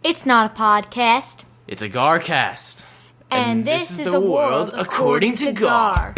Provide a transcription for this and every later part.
It's not a podcast. It's a GarCast. And this is the world according to Gar.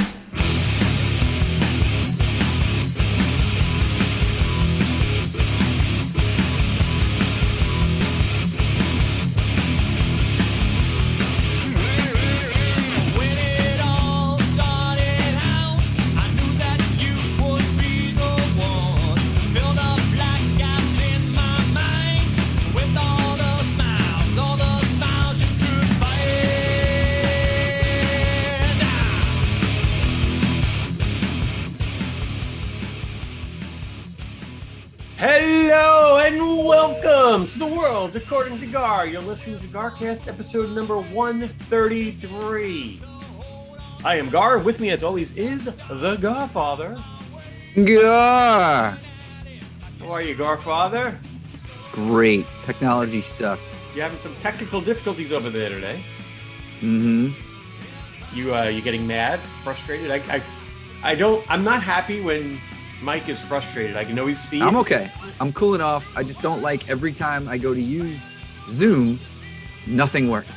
Hello and welcome to the world according to Gar. You're listening to GarCast episode number 133. I am Gar. With me as always is the GarFather. Gar! How are you, GarFather? Great. Technology sucks. You having some technical difficulties over there today? Mm-hmm. You getting mad, frustrated? I'm not happy when Mike is frustrated. I can always see it. I'm okay. I'm cooling off. I just don't like every time I go to use Zoom, nothing works.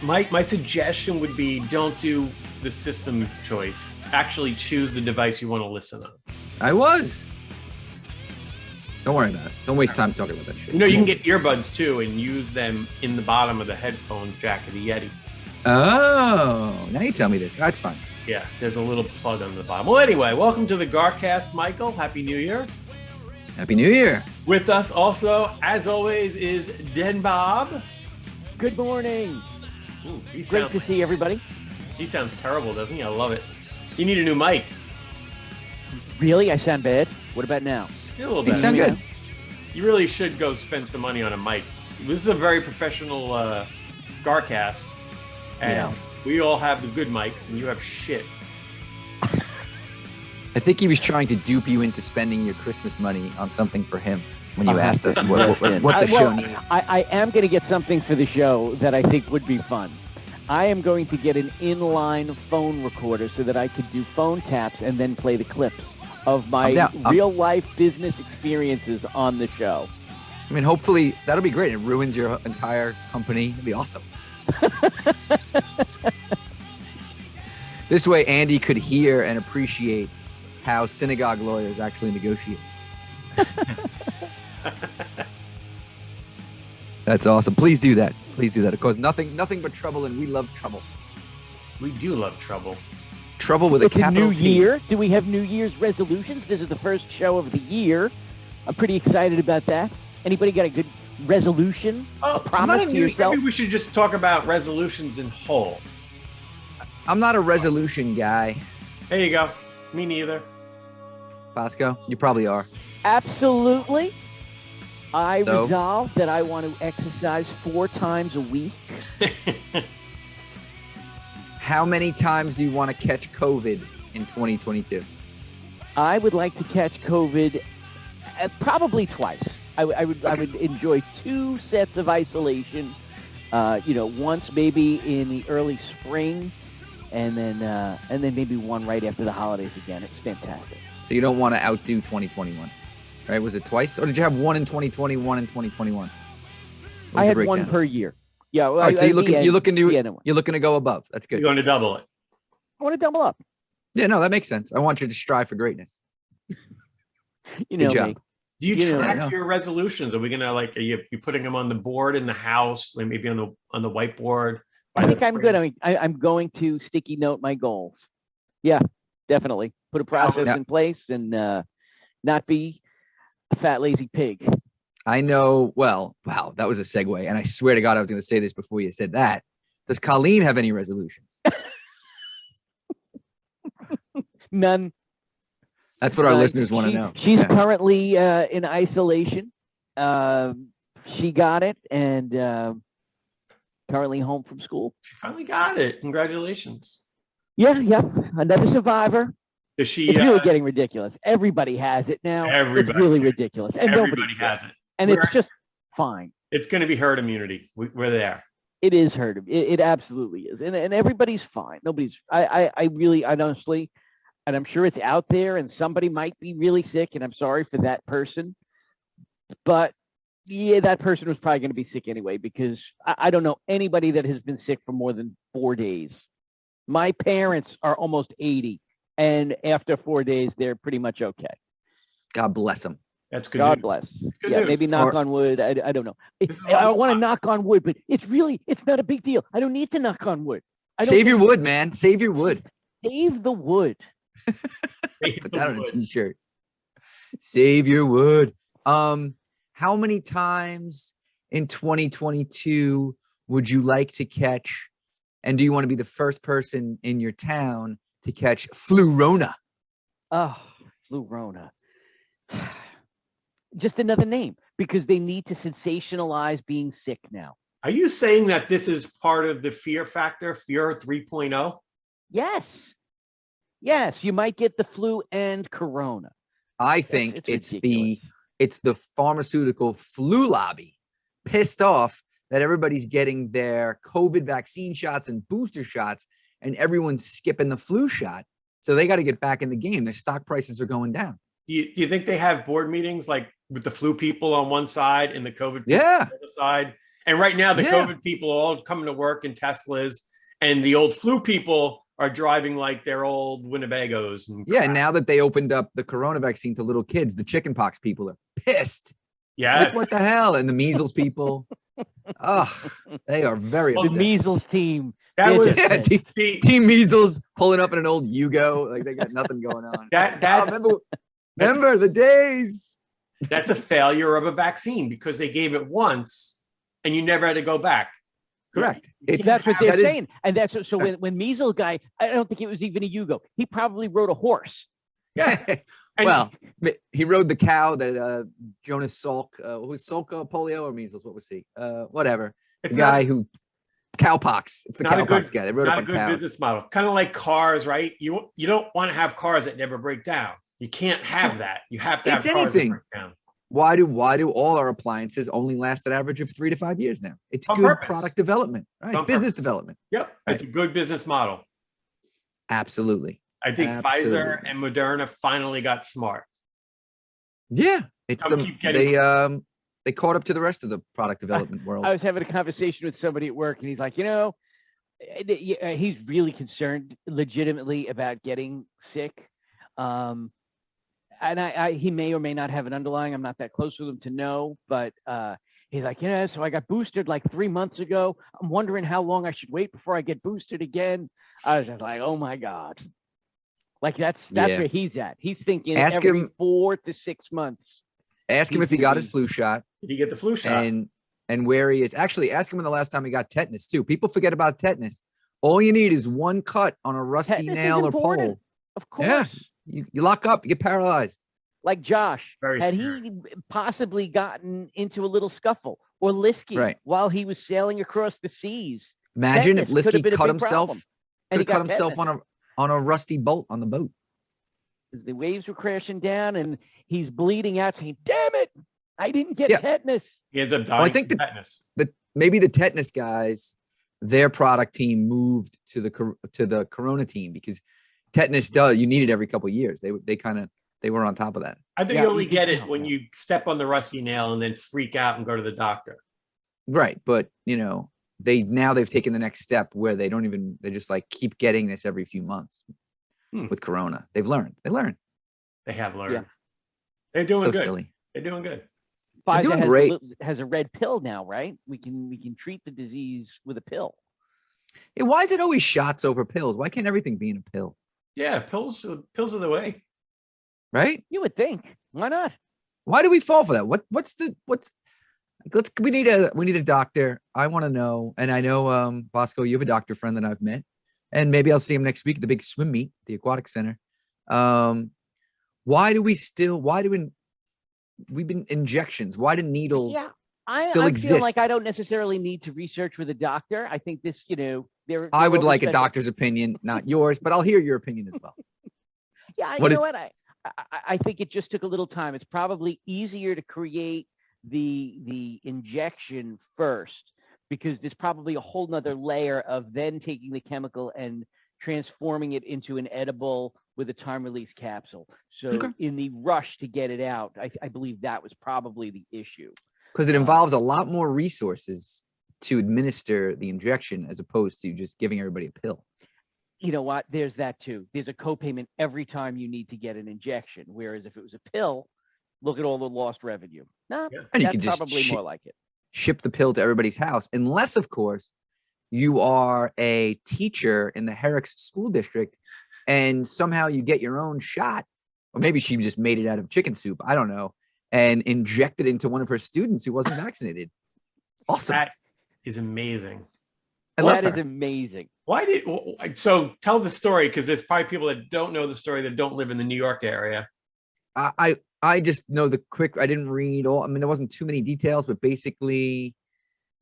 My suggestion would be don't do the system choice. Actually choose the device you want to listen on. I was. Don't worry about it. Don't waste time talking about that shit. You know, you can get earbuds too and use them in the bottom of the headphone jack of the Yeti. Oh, now you tell me this. That's fine. Yeah, there's a little plug on the bottom. Well, anyway, welcome to the GarCast, Michael. Happy New Year. Happy New Year. With us also, as always, is DenBob. Good morning. Ooh, Great to see everybody. He sounds terrible, doesn't he? I love it. You need a new mic. Really? I sound bad? What about now? You're a little You better. sound good. You really should go spend some money on a mic. This is a very professional GarCast. And Yeah. we all have the good mics, and you have shit. I think he was trying to dupe you into spending your Christmas money on something for him when you asked us what the show needs. I am going to get something for the show that I think would be fun. I am going to get an inline phone recorder so that I could do phone taps and then play the clips of my real-life business experiences on the show. I mean, hopefully that'll be great. It ruins your entire company. It'd be awesome. This way, Andy could hear and appreciate how synagogue lawyers actually negotiate. That's awesome. Please do that. Please do that. Of course, nothing but trouble, and we love trouble. We do love trouble. Trouble with a capital New T. Year? Do we have New Year's resolutions? This is the first show of the year. I'm pretty excited about that. Anybody got a good resolution? Oh, a promise to yourself? Maybe we should just talk about resolutions in whole. I'm not a resolution guy. There you go. Me neither. Pasco, you probably are. Absolutely. I resolved that I want to exercise 4 times a week. How many times do you want to catch COVID in 2022? I would like to catch COVID probably twice. I would enjoy 2 sets of isolation. Once maybe in the early spring, and then maybe one right after the holidays again. It's fantastic. So you don't want to outdo 2021, right? Was it twice, or did you have one in 2020, one in 2021? I had one per year. Yeah. Well, all right, so you're looking to go above. That's good. You're going to double it. I want to double up. Yeah, no, that makes sense. I want you to strive for greatness. You know good job. me. Do you track your resolutions? Are we gonna are you putting them on the board in the house, like maybe on the whiteboard? I think I'm good. I mean, I'm going to sticky note my goals. Yeah, definitely. Put a process in place and not be a fat lazy pig. I know. Well, wow, that was a segue, and I swear to God, I was going to say this before you said that. Does Colleen have any resolutions? None. That's what our listeners want to know. She's currently in isolation. She got it, and currently home from school. She finally got it. Congratulations. Yeah. Another survivor. Is she? It's really getting ridiculous. Everybody has it now. It's really ridiculous. And everybody has it. And it's just fine. It's going to be herd immunity. We're there. It is herd. It absolutely is. And everybody's fine. Nobody's. I honestly, and I'm sure it's out there, and somebody might be really sick, and I'm sorry for that person. But Yeah, that person was probably going to be sick anyway, because I don't know anybody that has been sick for more than 4 days. My parents are almost 80, and after 4 days, they're pretty much okay. God bless them. That's good. God news. bless. Good Yeah, news. maybe knock on wood. I don't know. This is I all- want to knock on wood, but it's not a big deal. I don't need to knock on wood. Save your wood, man. Save your wood. Save the wood. Put that on a t-shirt. Save your wood. How many times in 2022 would you like to catch? And do you want to be the first person in your town to catch flu-rona? Oh, flu-rona. Just another name, because they need to sensationalize being sick now. Are you saying that this is part of the fear factor, fear 3.0? Yes. Yes, you might get the flu and corona. I think it's ridiculous. the pharmaceutical flu lobby pissed off that everybody's getting their COVID vaccine shots and booster shots, and everyone's skipping the flu shot. So they got to get back in the game. Their stock prices are going down. Do you think they have board meetings like with the flu people on one side and the COVID people Yeah. on the other side? And right now, the COVID people are all coming to work in Teslas, and the old flu people are driving like their old Winnebagos. And Yeah, now that they opened up the corona vaccine to little kids, the chickenpox people are pissed. yes. Like, what the hell? And the measles people, they are very The upset. measles team. That They're was just- the, Team Measles pulling up in an old Yugo, like they got nothing going on. that's Remember the days. that's a failure of a vaccine, because they gave it once and you never had to go back. Correct. That's what they're that is- saying. And that's so when measles guy, I don't think it was even a Yugo. He probably rode a horse. Yeah. And well, he rode the cow that Jonas Salk, who's Salk, polio or measles? What was he? Whatever. The it's guy not, who cowpox. It's the not a cowpox good, guy. They rode not up a on good cows. business model. Kind of like cars, right? You don't want to have cars that never break down. You can't have that. You have to have It's cars anything. that break down. Why do all our appliances only last an average of 3 to 5 years now? It's On good purpose. product development, right? On It's business purpose. development. Yep. It's a good business model. Absolutely. I think Absolutely. Pfizer and Moderna finally got smart. Yeah, it's Come keep getting- they caught up to the rest of the product development world. I was having a conversation with somebody at work, and he's like, he's really concerned legitimately about getting sick. And he may or may not have an underlying. I'm not that close with him to know, but he's like, so I got boosted like 3 months ago. I'm wondering how long I should wait before I get boosted again. I was just like, oh my God. Like that's Yeah. where he's at. He's thinking Ask every him- 4 to 6 months. Ask him he's if he gonna got be- his flu shot Did he get the flu shot? and where he is. Actually, ask him when the last time he got tetanus too. People forget about tetanus. All you need is one cut on a rusty Tetanus is nail or important. pole. Of course. Yeah. You lock up, you get paralyzed. Like Josh, Very had scary. he possibly gotten into a little scuffle, or Liskey Right. while he was sailing across the seas? Imagine if Tetanus could have Liskey been a cut big himself, problem. could And he have cut got himself tetanus. on a rusty bolt on the boat. The waves were crashing down, and he's bleeding out, saying, "Damn it, I didn't get Yeah. tetanus." He ends up dying I think from tetanus. Maybe the tetanus guys, their product team moved to the Corona team because tetanus you need it every couple of years. They were on top of that. I think Yeah, you only you get can it tell, when yeah. you step on the rusty nail and then freak out and go to the doctor. Right. But they've taken the next step where they just like keep getting this every few months with Corona. They learned. They have learned. Yeah. They're doing So good. silly. They're doing good. They're Pfizer doing has, great. has a red pill now, right? We can treat the disease with a pill. Yeah, why is it always shots over pills? Why can't everything be in a pill? Yeah, pills are the way. Right? You would think. Why not? Why do we fall for that? We need a doctor. I want to know. And I know, Bosco, you have a doctor friend that I've met, and maybe I'll see him next week at the big swim meet, the aquatic center. Why do we've been injections? Why do needles Yeah, still I exist? feel like I don't necessarily need to research with a doctor. I think this, I would like a overspending. doctor's opinion, not yours, but I'll hear your opinion as well. Yeah, What you is- know what? I think it just took a little time. It's probably easier to create the injection first, because there's probably a whole nother layer of then taking the chemical and transforming it into an edible with a time release capsule. So Okay. in the rush to get it out, I believe that was probably the issue. Because it involves a lot more resources to administer the injection as opposed to just giving everybody a pill. You know what? There's that too. There's a copayment every time you need to get an injection. Whereas if it was a pill, look at all the lost revenue. No, And you that's could just probably more like it. ship the pill to everybody's house, unless, of course, you are a teacher in the Herrick's school district and somehow you get your own shot, or maybe she just made it out of chicken soup, I don't know, and injected into one of her students who wasn't vaccinated. Awesome. That is amazing. That is amazing. So tell the story, because there's probably people that don't know the story that don't live in the New York area. I just know I didn't read all, I mean, there wasn't too many details, but basically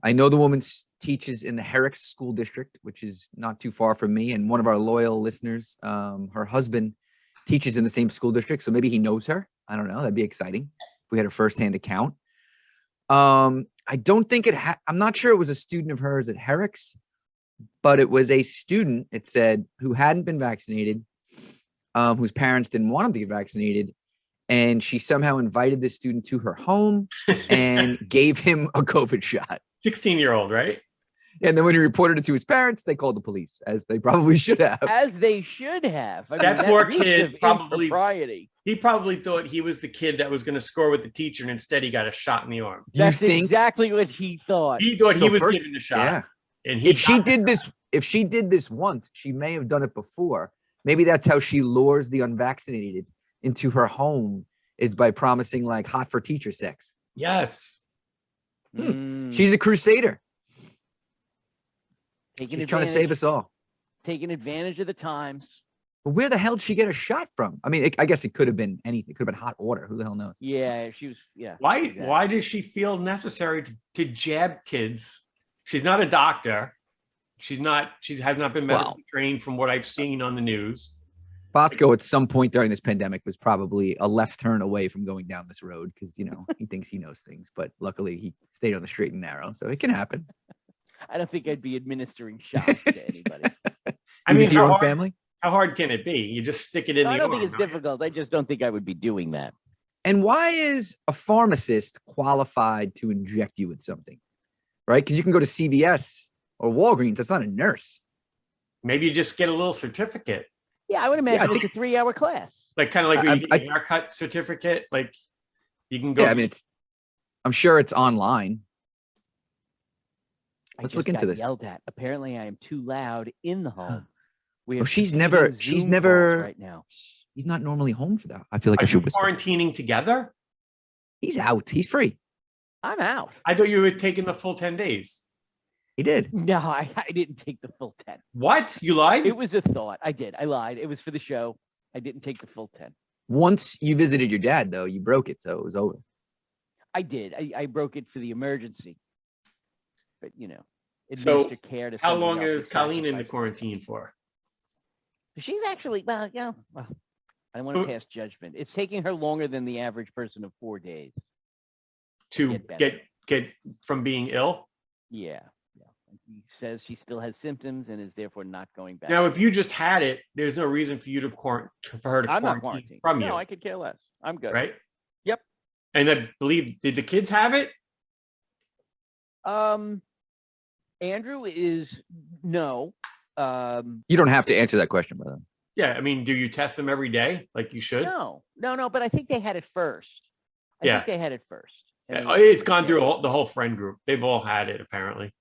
I know the woman teaches in the Herrick's school district, which is not too far from me. And one of our loyal listeners, her husband teaches in the same school district. So maybe he knows her. I don't know. That'd be exciting if we had a firsthand account. I don't think I'm not sure it was a student of hers at Herrick's, but it was a student, it said, who hadn't been vaccinated, whose parents didn't want him to get vaccinated. And she somehow invited this student to her home and gave him a COVID shot. 16-year-old, right? And then when he reported it to his parents, they called the police, as they probably should have. As they should have. That poor kid probably, impropriety. He probably thought he was the kid that was going to score with the teacher, and instead he got a shot in the arm. That's exactly what he thought. He thought he was given a shot. Yeah. And if she did this once, she may have done it before. Maybe that's how she lures the unvaccinated into her home, is by promising like hot for teacher sex. Yes. She's a crusader. She's trying to save us all. Taking advantage of the times. But where the hell did she get a shot from? I mean, I guess it could have been anything. It could have been hot water. Who the hell knows? Yeah, she was. Yeah. Why does she feel necessary to jab kids? She's not a doctor. She has not been medically trained from what I've seen on the news. Bosco, at some point during this pandemic, was probably a left turn away from going down this road because, he thinks he knows things. But luckily, he stayed on the straight and narrow. So it can happen. I don't think I'd be administering shots to anybody. I mean, to your own family? How hard can it be? You just stick it in the arm. I don't think it's difficult. I just don't think I would be doing that. And why is a pharmacist qualified to inject you with something? Right? Because you can go to CVS or Walgreens. That's not a nurse. Maybe you just get a little certificate. Yeah, I would imagine it's a 3-hour class. Like kind of like when you get a haircut certificate. Like you can go. Yeah, I mean, I'm sure it's online. Let's look into this. Yelled at. Apparently, I am too loud in the home. She's never right now. He's not normally home for that. I feel like I should whisper. Quarantining together. He's out. He's free. I'm out. I thought you were taking the full 10 days. He did. No, I didn't take the full 10. What? You lied? It was a thought. I did. I lied. It was for the show. I didn't take the full 10. Once you visited your dad, though, you broke it, so it was over. I did. I broke it for the emergency. But, so care to how long is Colleen in the quarantine for? She's actually, I don't want to pass judgment. It's taking her longer than the average person of 4 days. To get from being ill? Yeah. He says she still has symptoms and is therefore not going back. Now, if you just had it, there's no reason for her to quarantine from you. No, I could care less. I'm good. Right? Yep. And I believe, did the kids have it? Andrew is no. You don't have to answer that question, brother. Yeah, I mean, do you test them every day like you should? No, but I think they had it first. I think they had it first. Yeah, it's gone through the whole friend group. They've all had it, apparently.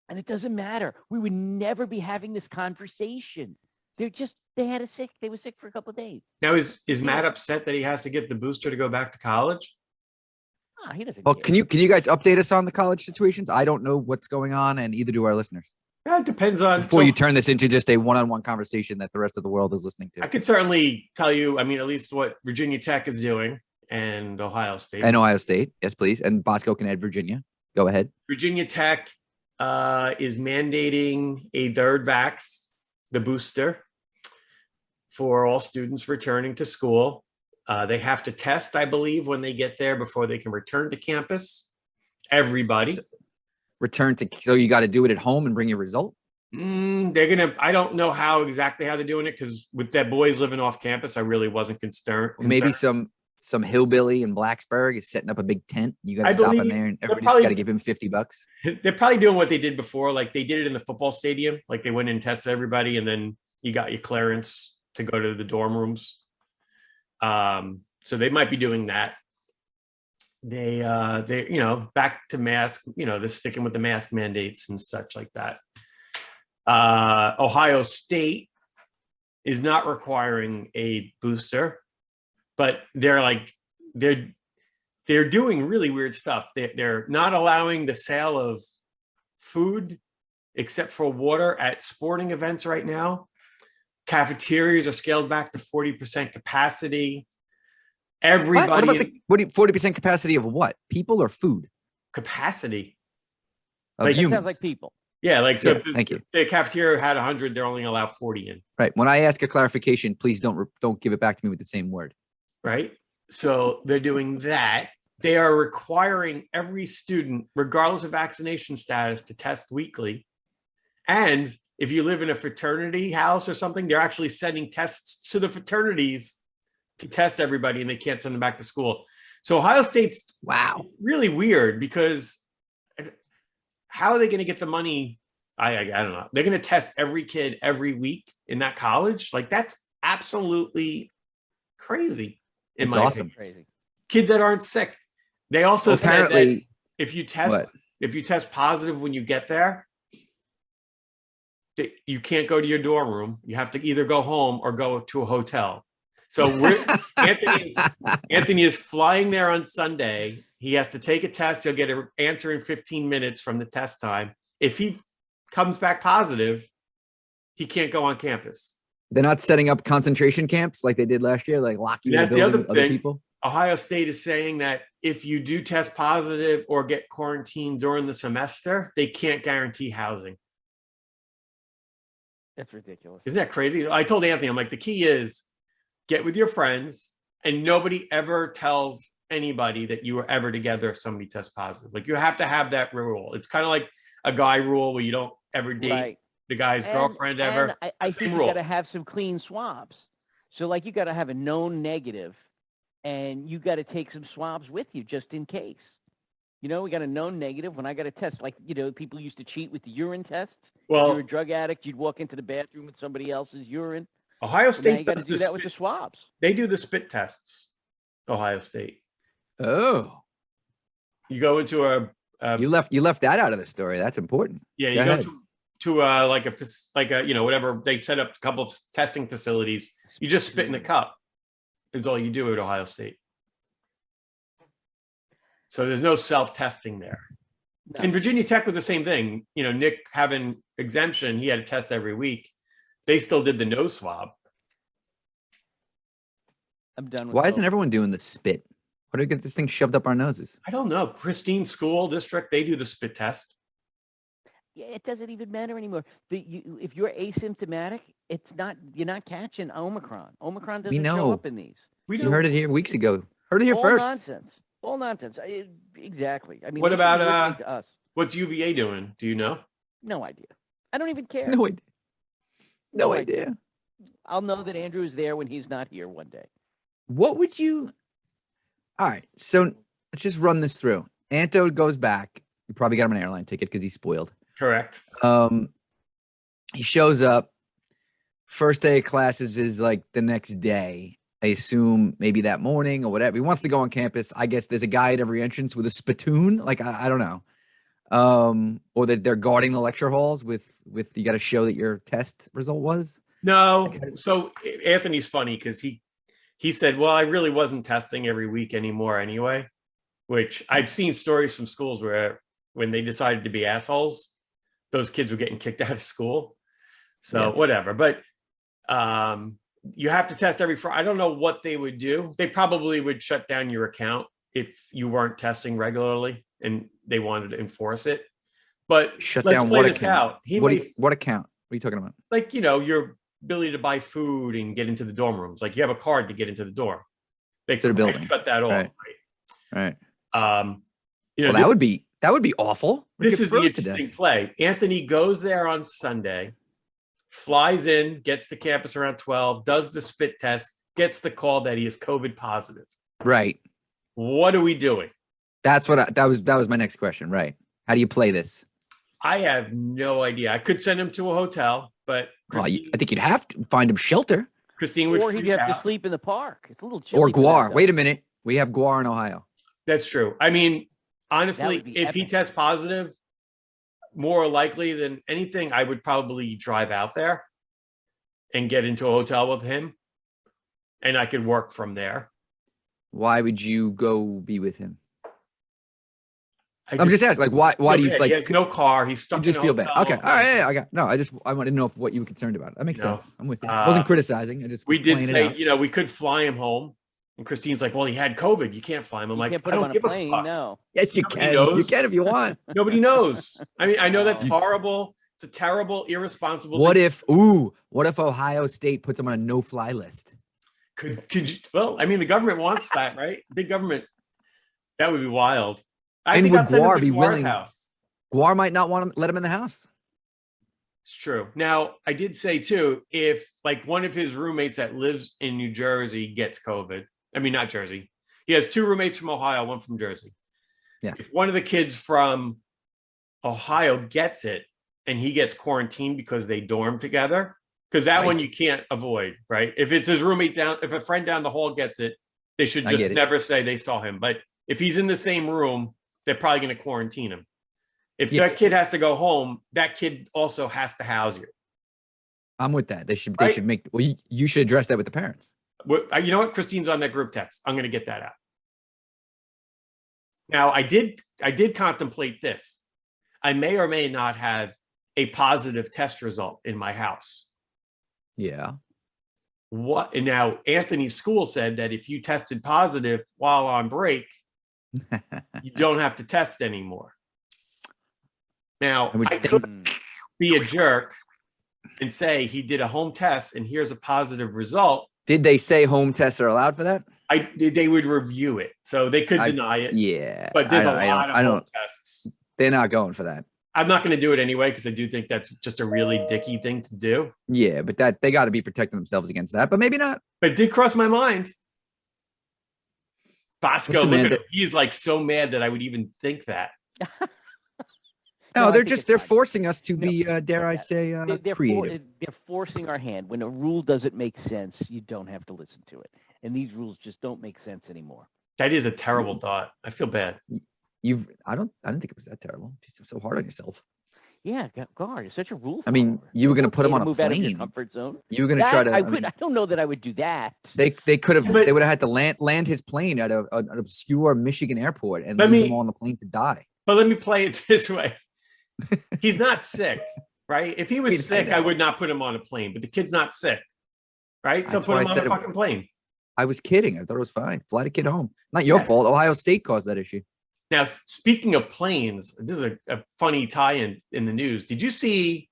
And it doesn't matter. We would never be having this conversation. They were sick for a couple of days. Now, is Matt upset that he has to get the booster to go back to college? He doesn't. Well, can you guys update us on the college situations? I don't know what's going on, and either do our listeners. Yeah, it depends on. Before you turn this into just a one-on-one conversation that the rest of the world is listening to. I could certainly tell you, I mean, at least what Virginia Tech is doing and Ohio State. And Ohio State, yes, please. And Bosco can add Virginia. Go ahead. Virginia Tech is mandating a third vax, the booster, for all students returning to school. They have to test, I believe, when they get there before they can return to campus. Everybody. So you got to do it at home and bring your result? I don't know how they're doing it, because with that boys living off campus, I really wasn't concerned. Maybe some some hillbilly in Blacksburg is setting up a big tent. You got I to stop in believe there, and they're everybody's probably- got to give him $50. They're probably doing what they did before. Like they did it in the football stadium. Like they went and tested everybody, and then you got your clearance to go to the dorm rooms. So they might be doing that. They back to mask, they're sticking with the mask mandates and such like that. Ohio State is not requiring a booster, but they're doing really weird stuff. They're not allowing the sale of food except for water at sporting events right now. Cafeterias are scaled back to 40% capacity. Everybody, What about the 40% capacity of what? People or food? capacity. Of Like, That humans. sounds like people. Yeah, like so. Yeah, thank you. The cafeteria had 100; they're only allowed 40 in. Right. When I ask a clarification, please don't give it back to me with the same word. Right. So they're doing that. They are requiring every student, regardless of vaccination status, to test weekly. And if you live in a fraternity house or something, they're actually sending tests to the fraternities to test everybody, and they can't send them back to school. So Ohio State's Wow. really weird because how are they going to get the money? I don't know. They're going to test every kid every week in that college. Like that's absolutely crazy. In It's my awesome. opinion. Crazy. Kids that aren't sick. They also said that Apparently, if you test positive when you get there, you can't go to your dorm room. You have to either go home or go to a hotel. So Anthony is flying there on Sunday. He has to take a test. He'll get an answer in 15 minutes from the test time. If he comes back positive, he can't go on campus. they're not setting up concentration camps like they did last year, like lock you in a That's the building other with other thing. people. Ohio State is saying that if you do test positive or get quarantined during the semester, they can't guarantee housing. That's ridiculous. Isn't that crazy? I told Anthony, I'm like, the key is get with your friends and nobody ever tells anybody that you were ever together if somebody tests positive. Like you have to have that rule. It's kind of like a guy rule where you don't ever date Right. the guy's girlfriend ever. And I Same think you rule. got to have some clean swabs. So like you got to have a known negative, and you got to take some swabs with you just in case. We got a known negative. When I got a test, like people used to cheat with the urine tests. If Well, you're a drug addict, you'd walk into the bathroom with somebody else's urine. Ohio So now State you got to does do that with the swabs. they do the spit tests. Ohio State. Oh, You go into a you left that out of the story. That's important. yeah, Go you go ahead. to whatever they set up a couple of testing facilities. You just spit in the cup is all you do at Ohio State. So there's no self-testing there. No. And Virginia Tech was the same thing. Nick having exemption, he had a test every week. They still did the nose swab. I'm done with Why both. isn't everyone doing the spit? Why do we get this thing shoved up our noses? I don't know. Christine School District, they do the spit test. Yeah, it doesn't even matter anymore. If you're asymptomatic, you're not catching Omicron. Omicron doesn't know. show up in these. We You do. heard it here weeks ago. Heard it here All first. nonsense. All nonsense. Exactly. I mean, What they should be about, listening to us? What's UVA doing? Do you know? No idea. I don't even care. No idea. No No idea. I'll know that Andrew is there when he's not here one day. What would you? All right. So let's just run this through. Anto goes back. You probably got him an airline ticket because he's spoiled. Correct. He shows up. First day of classes is like the next day. I assume maybe that morning or whatever. He wants to go on campus. I guess there's a guy at every entrance with a spittoon. Like I don't know. Or that they're guarding the lecture halls with you got to show that your test result was. No. So Anthony's funny because he said, well, I really wasn't testing every week anymore anyway, which I've seen stories from schools where when they decided to be assholes, those kids were getting kicked out of school. So whatever. But you have to test every Friday. I don't know what they would do. They probably would shut down your account if you weren't testing regularly and they wanted to enforce it. But Shut let's down play what this account? out. What account? What are you talking about? Like, your ability to buy food and get into the dorm rooms. Like you have a card to get into the dorm. They To the building. shut that off. Right. Right. Well, That would be awful. We'd this get is the froze to interesting death. play. Anthony goes there on Sunday, flies in, gets to campus around 12, does the spit test, gets the call that he is COVID positive. Right. What are we doing? That's what that was my next question. Right. How do you play this? I have no idea. I could send him to a hotel, but Well, I think you'd have to find him shelter. Christine would Or he'd freak have out. to sleep in the park. It's a little chilly. Or for that, Guar. though. Wait a minute. We have Guar in Ohio. That's true. I mean, honestly, would be if he epic. tests positive, more likely than anything, I would probably drive out there and get into a hotel with him, and I could work from there. Why would you go be with him? I I'm just asking, like, why do you feel bad. like? He has no car. He's stuck. You just in a feel bad. hotel. Okay. All right. Yeah, I got. No, I wanted to know what you were concerned about. That makes No. sense. I'm with you. I wasn't criticizing. I just We was did playing it say, out. you know, we could fly him home. And Christine's like, well, he had COVID. You can't fly him. I'm You like, can't I put him don't on a give plane. a fuck. No. Yes, you Nobody can. You knows. can if you want. Nobody knows. I mean, I know that's No. horrible. It's a terrible, irresponsible. What thing. if Ohio State puts them on a no-fly list? Could you? Well, I mean, the government wants that, right? Big government. That would be wild. I And think would I'll send him Guar to be Guar's willing- house. Guar might not want to let him in the house. It's true. Now, I did say too, if like one of his roommates that lives in New Jersey gets COVID, I mean, not Jersey. He has two roommates from Ohio, one from Jersey. Yes. If one of the kids from Ohio gets it and he gets quarantined because they dorm together, because that Right. one you can't avoid, right? If it's his roommate down, if a friend down the hall gets it, they should I just get it. never say they saw him. But if he's in the same room, they're probably going to quarantine him. If Yeah. that kid has to go home, that kid also has to house you. I'm with that. They should Right. make. Well, you should address that with the parents. You know what? Christine's on that group text. I'm going to get that out. Now, I did contemplate this. I may or may not have a positive test result in my house. Yeah. What? And now Anthony's school said that if you tested positive while on break, you don't have to test anymore. Now, I would I think- could be a jerk and say he did a home test and here's a positive result. Did they say home tests are allowed for that? They would review it, so they could deny it. Yeah. But there's a I lot of home don't. tests. They're not going for that. I'm not going to do it anyway because I do think that's just a really dicky thing to do. Yeah, but that they got to be protecting themselves against that. But maybe not. But it did cross my mind. Bosco, What's the look man at that- him. He's like so mad that I would even think that. No, I they're think just it's they're fine. forcing us to No, be, dare I that. say, They're creative. they're forcing our hand. When a rule doesn't make sense, you don't have to listen to it. And these rules just don't make sense anymore. That is a terrible thought. I feel bad. I didn't think it was that terrible. You're so hard on yourself. Yeah, God, you're such a rule. I mean, follower. you were gonna It's put him okay on to a move out of your plane. comfort zone. You were gonna That, try to. I mean, would. I don't know that I would do that. they could have. But- They would have had to land his plane at an obscure Michigan airport and Let leave me- them all on the plane to die. But let me play it this way. He's not sick, right? If he was I sick, know. I would not put him on a plane. But the kid's not sick, right? So That's put why him I on said a it- fucking plane. I was kidding. I thought it was fine. Fly the kid home. Not your Yeah. fault. Ohio State caused that issue. Now, speaking of planes, this is a funny tie-in in the news. Did you see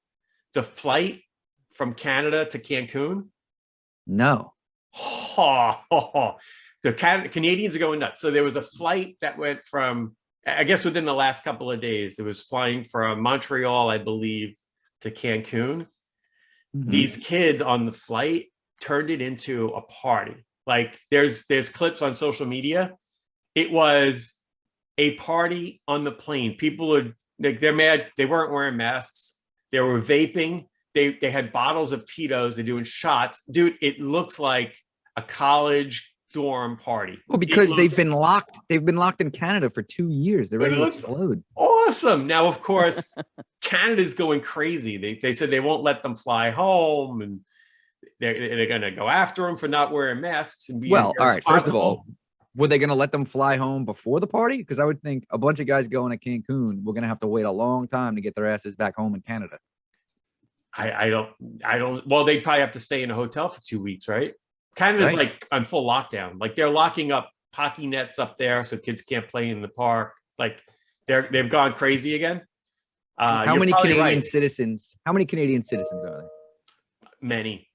the flight from Canada to Cancun? No. The Canadians are going nuts. So there was a flight that went from, I guess within the last couple of days, it was flying from Montreal, I believe, to Cancun. Mhm. These kids on the flight turned it into a party. Like there's clips on social media. It was a party on the plane. People are they're mad. They weren't wearing masks. They were vaping. They had bottles of Tito's. They're doing shots. Dude, it looks like a college dorm party. Well, because It they've looks been locked. They've been locked in Canada for 2 years. They're But ready it to looks- explode. awesome. Now, of course, Canada's going crazy. They said they won't let them fly home, and they're going to go after them for not wearing masks. And being Well, all right. First of all, irresponsible. were they going to let them fly home before the party? Because I would think a bunch of guys going to Cancun, we're going to have to wait a long time to get their asses back home in Canada. I don't. Well, they'd probably have to stay in a hotel for 2 weeks, right? Canada's Right. like on full lockdown. Like they're locking up hockey nets up there so kids can't play in the park. Like they've gone crazy again. How You're many probably Canadian right. citizens? How many Canadian citizens are there? Many.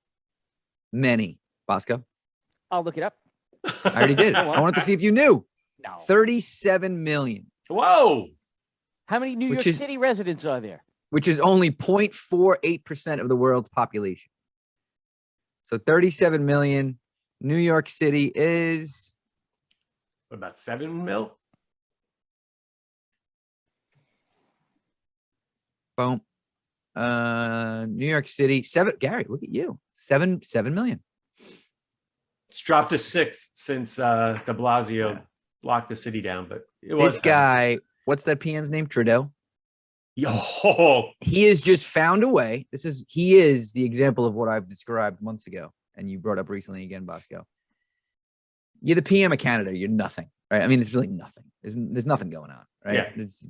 Many. Bosco. I'll look it up. I already did. Go on. I wanted to see if you knew. No. 37 million, Whoa. How many New Which York is- City residents are there? which is only 0.48% of the world's population. So 37 million. New York City is about 7 mil. Boom. New York City, 7. Gary, look at you. 7 million. It's dropped to 6 since de Blasio locked the city down, but it was This guy, what's that PM's name? Trudeau. Yo, He has just found a way. He is the example of what I've described months ago, and you brought up recently again, Bosco. You're the PM of Canada. You're nothing, right? I mean, it's really nothing. There's nothing going on, right? Yeah. It's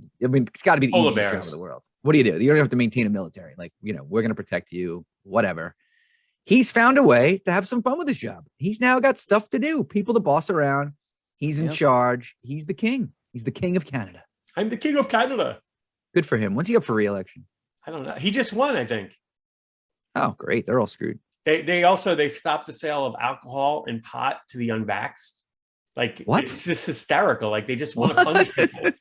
got to be the Polar easiest bears. job in the world. What do? You don't have to maintain a military. Like, we're going to protect you, whatever. He's found a way to have some fun with his job. He's now got stuff to do, people to boss around. He's in charge. He's the king. He's the king of Canada. I'm the king of Canada. Good for him. When's he up for re-election? I don't know. He just won, I think. Oh, great. They're all screwed. They stopped the sale of alcohol and pot to the unvaxxed. Like, what? It's just hysterical. Like, they just want to punish people.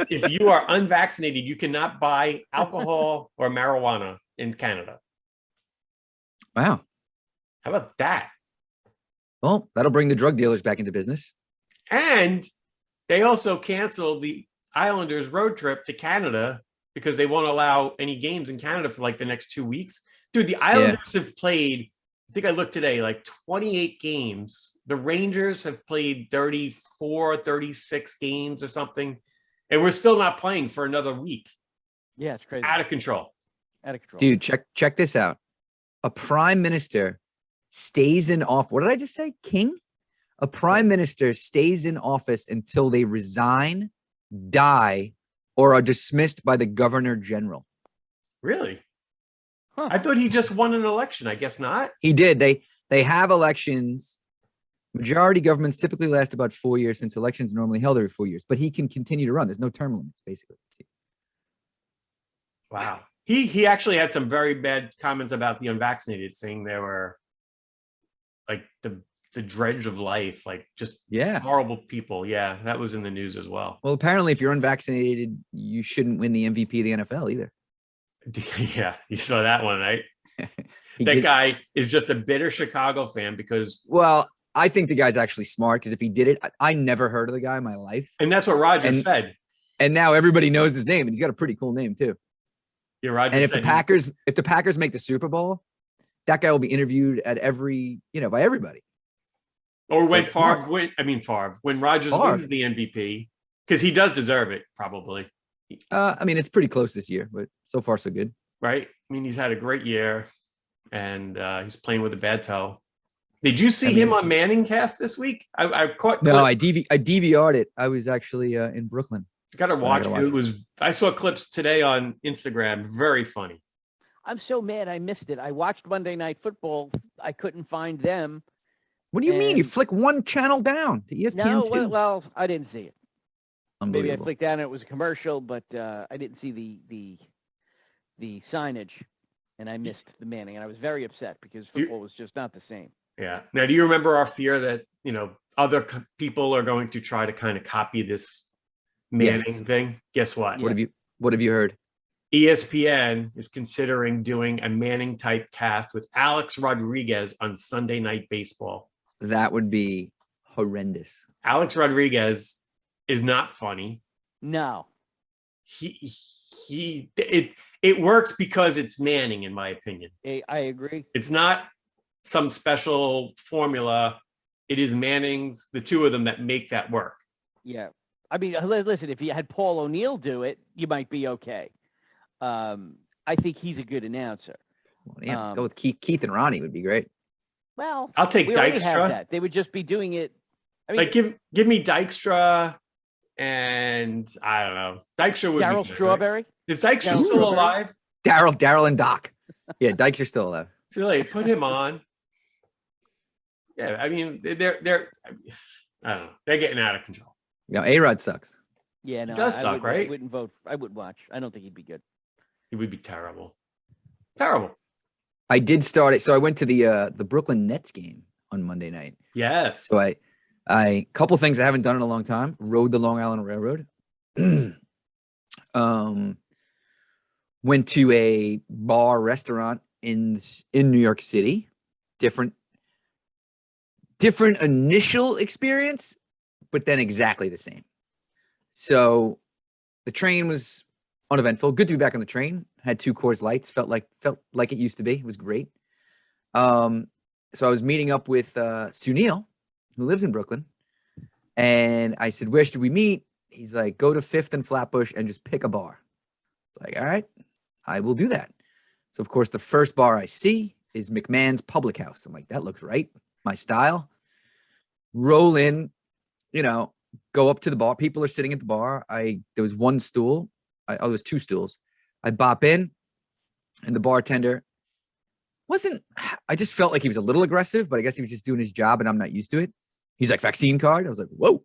If you are unvaccinated, you cannot buy alcohol or marijuana in Canada. Wow. How about that? Well, that'll bring the drug dealers back into business. And they also canceled the Islanders road trip to Canada because they won't allow any games in Canada for like the next 2 weeks. Dude, the Islanders have played, I think I looked today, like 28 games. The Rangers have played 34, 36 games or something. And we're still not playing for another week. Yeah, it's crazy. Out of control. Out of control. Dude, check this out. A prime minister stays in office. What did I just say? King? A prime minister stays in office until they resign, die, or are dismissed by the governor general. Really? Huh. I thought he just won an election. I guess not. He did. They have elections. Majority governments typically last about 4 years, since elections are normally held every 4 years, but he can continue to run. There's no term limits, basically. Wow. He actually had some very bad comments about the unvaccinated, saying they were like the dredge of life, like just horrible people. Yeah, that was in the news as well. Well, apparently, if you're unvaccinated, you shouldn't win the MVP of the NFL either. Yeah, you saw that one, right? That guy is just a bitter Chicago fan because... Well, I think the guy's actually smart, because if he did it, I never heard of the guy in my life. And that's what Roger said. And now everybody knows his name, and he's got a pretty cool name too. Yeah, Roger. And if the Packers make the Super Bowl, that guy will be interviewed at by everybody. Or when when Rodgers wins the MVP, because he does deserve it, probably. I mean, it's pretty close this year, but so far so good. Right? I mean, he's had a great year, and he's playing with a bad toe. Did you see him on Manning Cast this week? I caught. No, I DVR'd it. I was actually in Brooklyn. You gotta watch it. I saw clips today on Instagram. Very funny. I'm so mad I missed it. I watched Monday Night Football. I couldn't find them. What do you mean? You flick one channel down to ESPN 2? Well, I didn't see it. Maybe I Unbelievable. clicked down and it was a commercial, but I didn't see the signage, and I missed the Manning, and I was very upset because football was just not the same. Yeah. Now, do you remember our fear that other people are going to try to kind of copy this Manning thing? Guess what? Yeah. What have you heard? ESPN is considering doing a Manning type cast with Alex Rodriguez on Sunday Night Baseball. That would be horrendous. Alex Rodriguez is not funny. No. It works because it's Manning, in my opinion. I agree. It's not some special formula. It is Manning's, the two of them, that make that work. Yeah. I mean, listen, if you had Paul O'Neill do it, you might be okay. I think he's a good announcer. Well, yeah, go with Keith and Ronnie would be great. Well, I'll take we already have Dykstra. that. They would just be doing it. I mean, Like give me Dykstra, and I don't know. Dykstra would be Darryl good, Strawberry. Right? Is Dykstra Darryl still alive? Daryl and Doc. Yeah, Dykes are still alive. So like, put him on. Yeah, I mean they're I don't know. They're getting out of control. A-Rod sucks. Yeah, no, He does suck, right? I wouldn't vote. I would watch. I don't think he'd be good. It would be terrible. Terrible. I did start it. So I went to the Brooklyn Nets game on Monday night. Yes. So I couple things I haven't done in a long time. Rode the Long Island Railroad. Went to a bar restaurant in New York City. Different initial experience, but then exactly the same. So the train was uneventful. Good to be back on the train. Had 2 Coors Lights. Felt like it used to be. It was great. So I was meeting up with Sunil, who lives in Brooklyn, and I said, "Where should we meet?" He's like, "Go to 5th and Flatbush and just pick a bar." It's like, all right, I will do that. So of course, the first bar I see is McMahon's Public House. I'm like, that looks right, my style. Roll in, go up to the bar. People are sitting at the bar. There was 1 stool. There was 2 stools. I bop in, and the bartender I just felt like he was a little aggressive, but I guess he was just doing his job and I'm not used to it. He's like, vaccine card? I was like, whoa.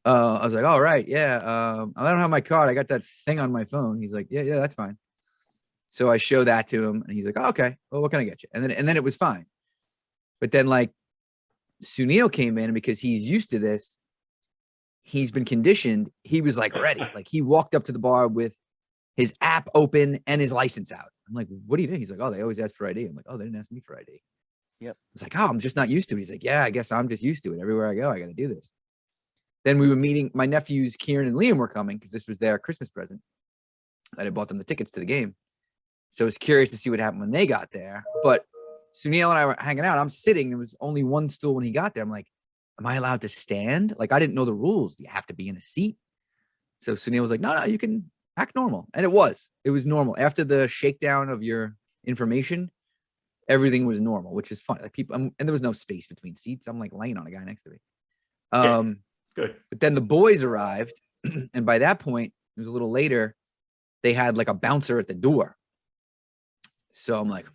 I was like, all right, yeah. I don't have my card. I got that thing on my phone. He's like, yeah, that's fine. So I show that to him and he's like, oh, okay, well, what can I get you? And then it was fine. But then like Sunil came in, and because he's used to this, he's been conditioned. He was like ready. Like he walked up to the bar with his app open and his license out. I'm like, what do you do? He's like, oh, they always ask for ID. I'm like, oh, they didn't ask me for ID. Yep. It's like, oh, I'm just not used to it. He's like, yeah, I guess I'm just used to it. Everywhere I go, I got to do this. Then we were meeting, my nephews, Kieran and Liam were coming because this was their Christmas present. I had bought them the tickets to the game. So I was curious to see what happened when they got there. But Sunil and I were hanging out. I'm sitting. There was only 1 stool when he got there. I'm like, am I allowed to stand? Like, I didn't know the rules. Do you have to be in a seat? So Sunil was like, no, you can act normal. And it was normal. After the shakedown of your information, everything was normal, which is fun. Like people, and there was no space between seats. I'm like laying on a guy next to me. Good. But then the boys arrived. And by that point, it was a little later, they had like a bouncer at the door. So I'm like,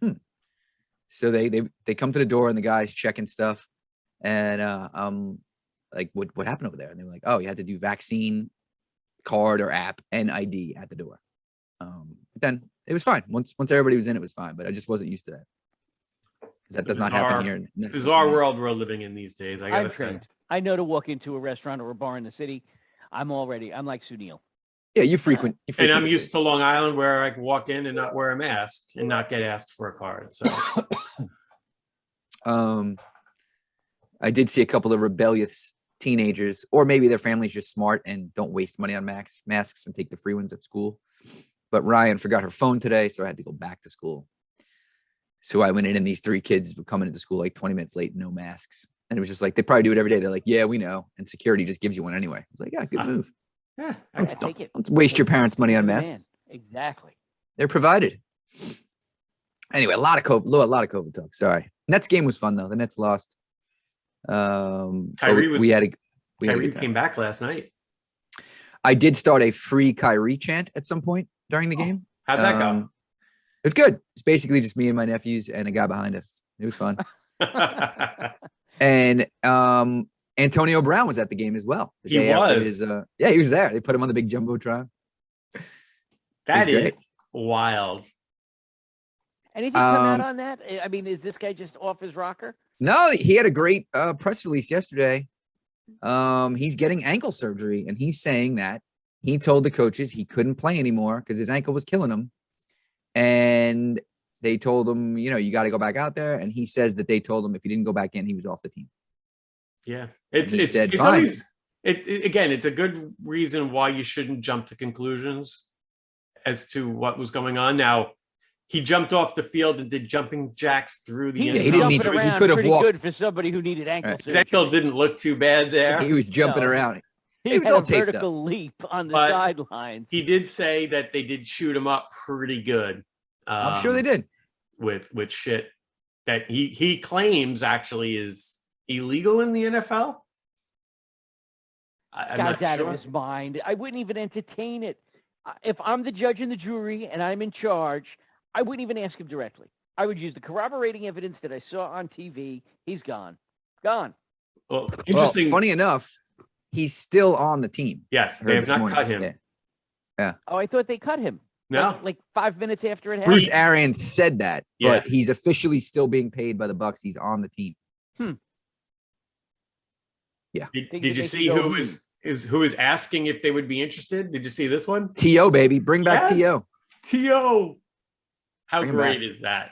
So they come to the door and the guy's checking stuff. And I'm like, what happened over there? And they were like, oh, you had to do vaccine card or app and ID at the door. But then it was fine. Once everybody was in, it was fine. But I just wasn't used to that. Because that does not happen here. Bizarre world we're living in these days, I gotta say. I know to walk into a restaurant or a bar in the city. I'm like Sunil. Yeah, you frequent. And I'm used to Long Island where I can walk in and not wear a mask and not get asked for a card. So I did see a couple of rebellious teenagers, or maybe their family's just smart and don't waste money on masks and take the free ones at school. But Ryan forgot her phone today, so I had to go back to school. So I went in, and these 3 kids were coming into school like 20 minutes late, no masks. And it was just like, they probably do it every day. They're like, yeah, we know. And security just gives you one anyway. I was like, yeah, good move. yeah, Don't waste your parents' money on masks. Exactly. They're provided. Anyway, a lot of COVID talk. Sorry. Nets game was fun though. The Nets lost. Kyrie came back last night. I did start a free Kyrie chant at some point during the game. How'd that go? It was good. It's basically just me and my nephews and a guy behind us. It was fun. And Antonio Brown was at the game as well. He was. He was there. They put him on the big jumbotron. That is wild. Anything come out on that? I mean, is this guy just off his rocker? No, he had a great press release yesterday. He's getting ankle surgery, and he's saying that he told the coaches he couldn't play anymore because his ankle was killing him. And they told him, you got to go back out there. And he says that they told him if he didn't go back in, he was off the team. Yeah. It's fine. Again, it's a good reason why you shouldn't jump to conclusions as to what was going on. Now, he jumped off the field and did jumping jacks through the end zone. He didn't need to. He could have walked. Good for somebody who needed ankle surgery. His ankle didn't look too bad there. He was jumping around. He had a vertical leap on the sidelines. He did say that they did shoot him up pretty good. I'm sure they did. With shit that he claims actually is illegal in the NFL. Guy's out of his mind. I wouldn't even entertain it. If I'm the judge and the jury and I'm in charge, I wouldn't even ask him directly. I would use the corroborating evidence that I saw on TV. He's gone. Gone. Well, interesting. Funny enough, he's still on the team. Yes, they have not cut him. Yeah. Oh, I thought they cut him. No. Like 5 minutes after it happened. Bruce Arians said that, but he's officially still being paid by the Bucks. He's on the team. Yeah. Did you see who is asking if they would be interested? Did you see this one? T.O., baby. Bring back T.O. T.O. How great is that?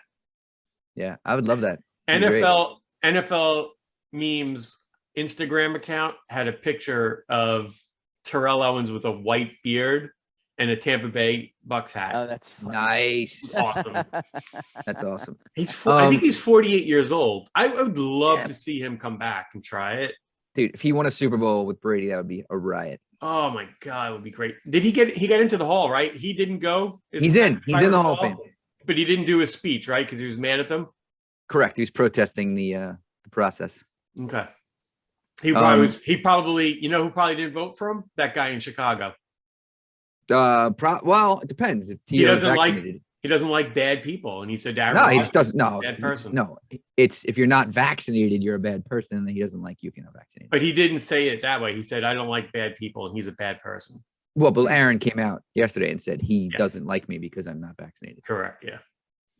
Yeah, I would love that. NFL memes Instagram account had a picture of Terrell Owens with a white beard and a Tampa Bay Bucks hat. Oh, that's funny. Nice. Awesome. That's awesome. I think he's 48 years old. I would love to see him come back and try it. Dude, if he won a Super Bowl with Brady, that would be a riot. Oh my God, it would be great. Did he got into the hall, right? He didn't go? He's in the Hall of Fame. But he didn't do his speech, right? Because he was mad at them? Correct. He was protesting the process. Okay. He probably, you know who probably didn't vote for him? That guy in Chicago. Well, it depends. If He doesn't like bad people. And he said, no, he just doesn't. No, bad person. No, it's if you're not vaccinated, you're a bad person, and he doesn't like you if you're not vaccinated. But he didn't say it that way. He said, I don't like bad people, and he's a bad person. Well, but Aaron came out yesterday and said he doesn't like me because I'm not vaccinated. Correct. Yeah.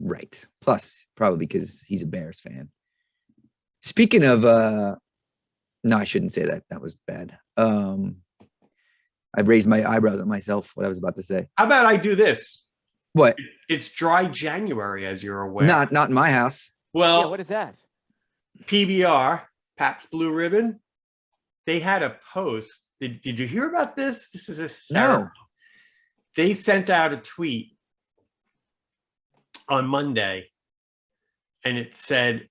Right. Plus, probably because he's a Bears fan. Speaking of, no, I shouldn't say that. That was bad. I raised my eyebrows at myself. What I was about to say. How about I do this? What? It's dry January, as you're aware. Not in my house. Well, what is that? PBR, Pabst Blue Ribbon. They had a post. Did you hear about this? This is hysterical. No. They sent out a tweet on Monday, and it said,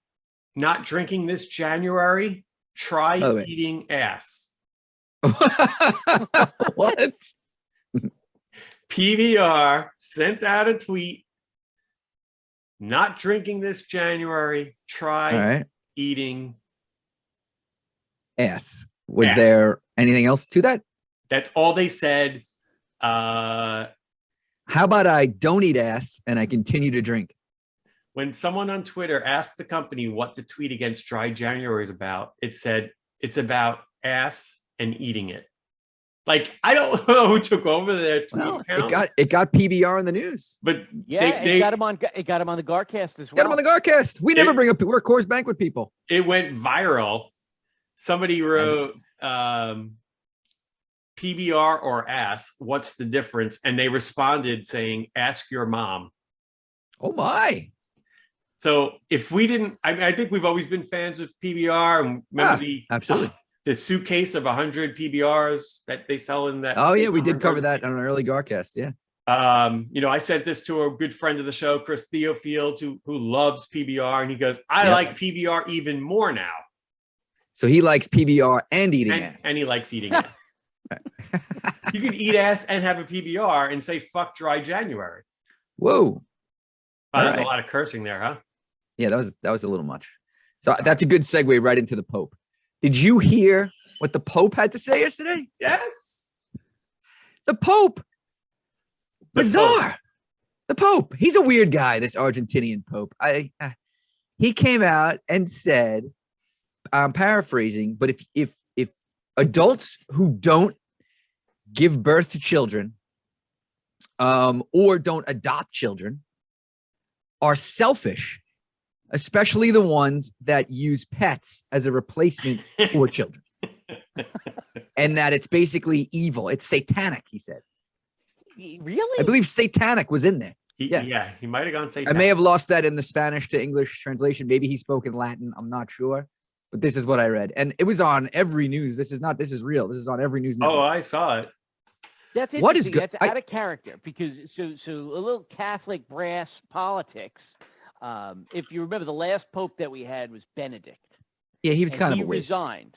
"Not drinking this January. Try eating ass." What? PBR sent out a tweet. Not drinking this January. Try eating ass. Was there anything else to that? That's all they said. How about I don't eat ass and I continue to drink? When someone on Twitter asked the company what the tweet against dry January is about, it said it's about ass and eating it. Like, I don't know who took over their tweet account. It got PBR in the news. But it got him on the GarCast as well. Got him on the GarCast. We never bring up, we're Coors Banquet people. It went viral. Somebody wrote PBR or ass, what's the difference? And they responded saying, ask your mom. Oh my. So if we didn't, I think we've always been fans of PBR. And remember absolutely. The suitcase of 100 PBRs that they sell in that. Oh yeah, we did cover that on an early GarCast. Yeah. I sent this to a good friend of the show, Chris Theofield, who loves PBR, and he goes, I like PBR even more now. So he likes PBR and eating ass. And he likes eating ass. You can eat ass and have a PBR and say, fuck dry January. Whoa. Wow, that's a lot of cursing there, huh? Yeah, that was a little much. So that's a good segue right into the Pope. Did you hear what the Pope had to say yesterday? Yes. The Pope. Bizarre. The Pope. He's a weird guy, this Argentinian Pope. He came out and said, I'm paraphrasing, but if adults who don't give birth to children or don't adopt children are selfish, especially the ones that use pets as a replacement for children. And that it's basically evil. It's satanic, he said. Really? I believe satanic was in there. He might have gone satanic. I may have lost that in the Spanish to English translation. Maybe he spoke in Latin. I'm not sure. But this is what I read. And it was on every news. This is real. This is on every news network. Oh, I saw it. That's interesting. What is good? That's out of character because so a little Catholic brass politics. If you remember, the last pope that we had was Benedict. Yeah, he was kind of a waste. He resigned.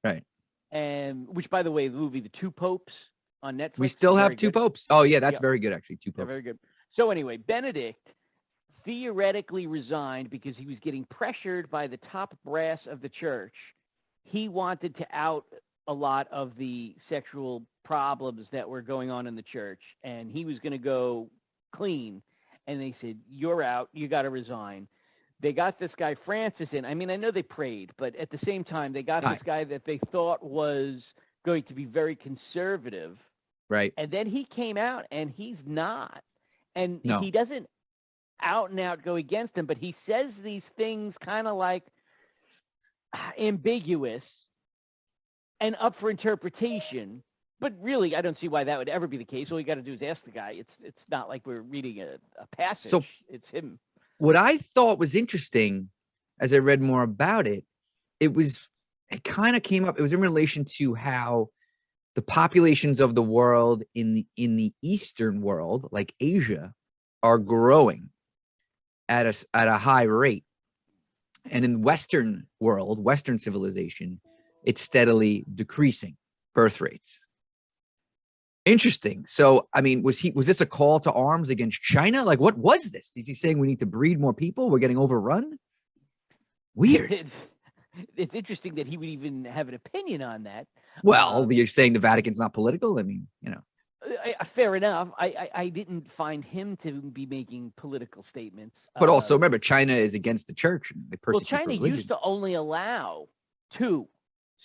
Right. And which, by the way, the movie The Two Popes on Netflix. We still have two popes. Oh, yeah, that's very good, actually. Two popes. Very good. So anyway, Benedict theoretically resigned because he was getting pressured by the top brass of the church. He wanted to out a lot of the sexual problems that were going on in the church, and he was going to go clean. And they said, you're out. You got to resign. They got this guy, Francis, in. I mean, I know they prayed, but at the same time, they got this guy that they thought was going to be very conservative. Right. And then he came out, and he's not. And No. he doesn't out and out go against him, but he says these things kind of like ambiguous and up for interpretation. But really, I don't see why that would ever be the case. All you got to do is ask the guy. It's not like we're reading a passage. So it's him. What I thought was interesting as I read more about it, it was it kind of came up. It was in relation to how the populations of the world in the Eastern world, like Asia, are growing at a high rate, and in Western world, Western civilization, it's steadily decreasing birth rates. Interesting. So, I mean, was this a call to arms against China? Like, what was this? Is he saying we need to breed more people? We're getting overrun? Weird. It's interesting that he would even have an opinion on that. Well, you're saying the Vatican's not political? I mean, Fair enough. I didn't find him to be making political statements. But also, remember, China is against the church. And they persecute China religion. used to only allow 2.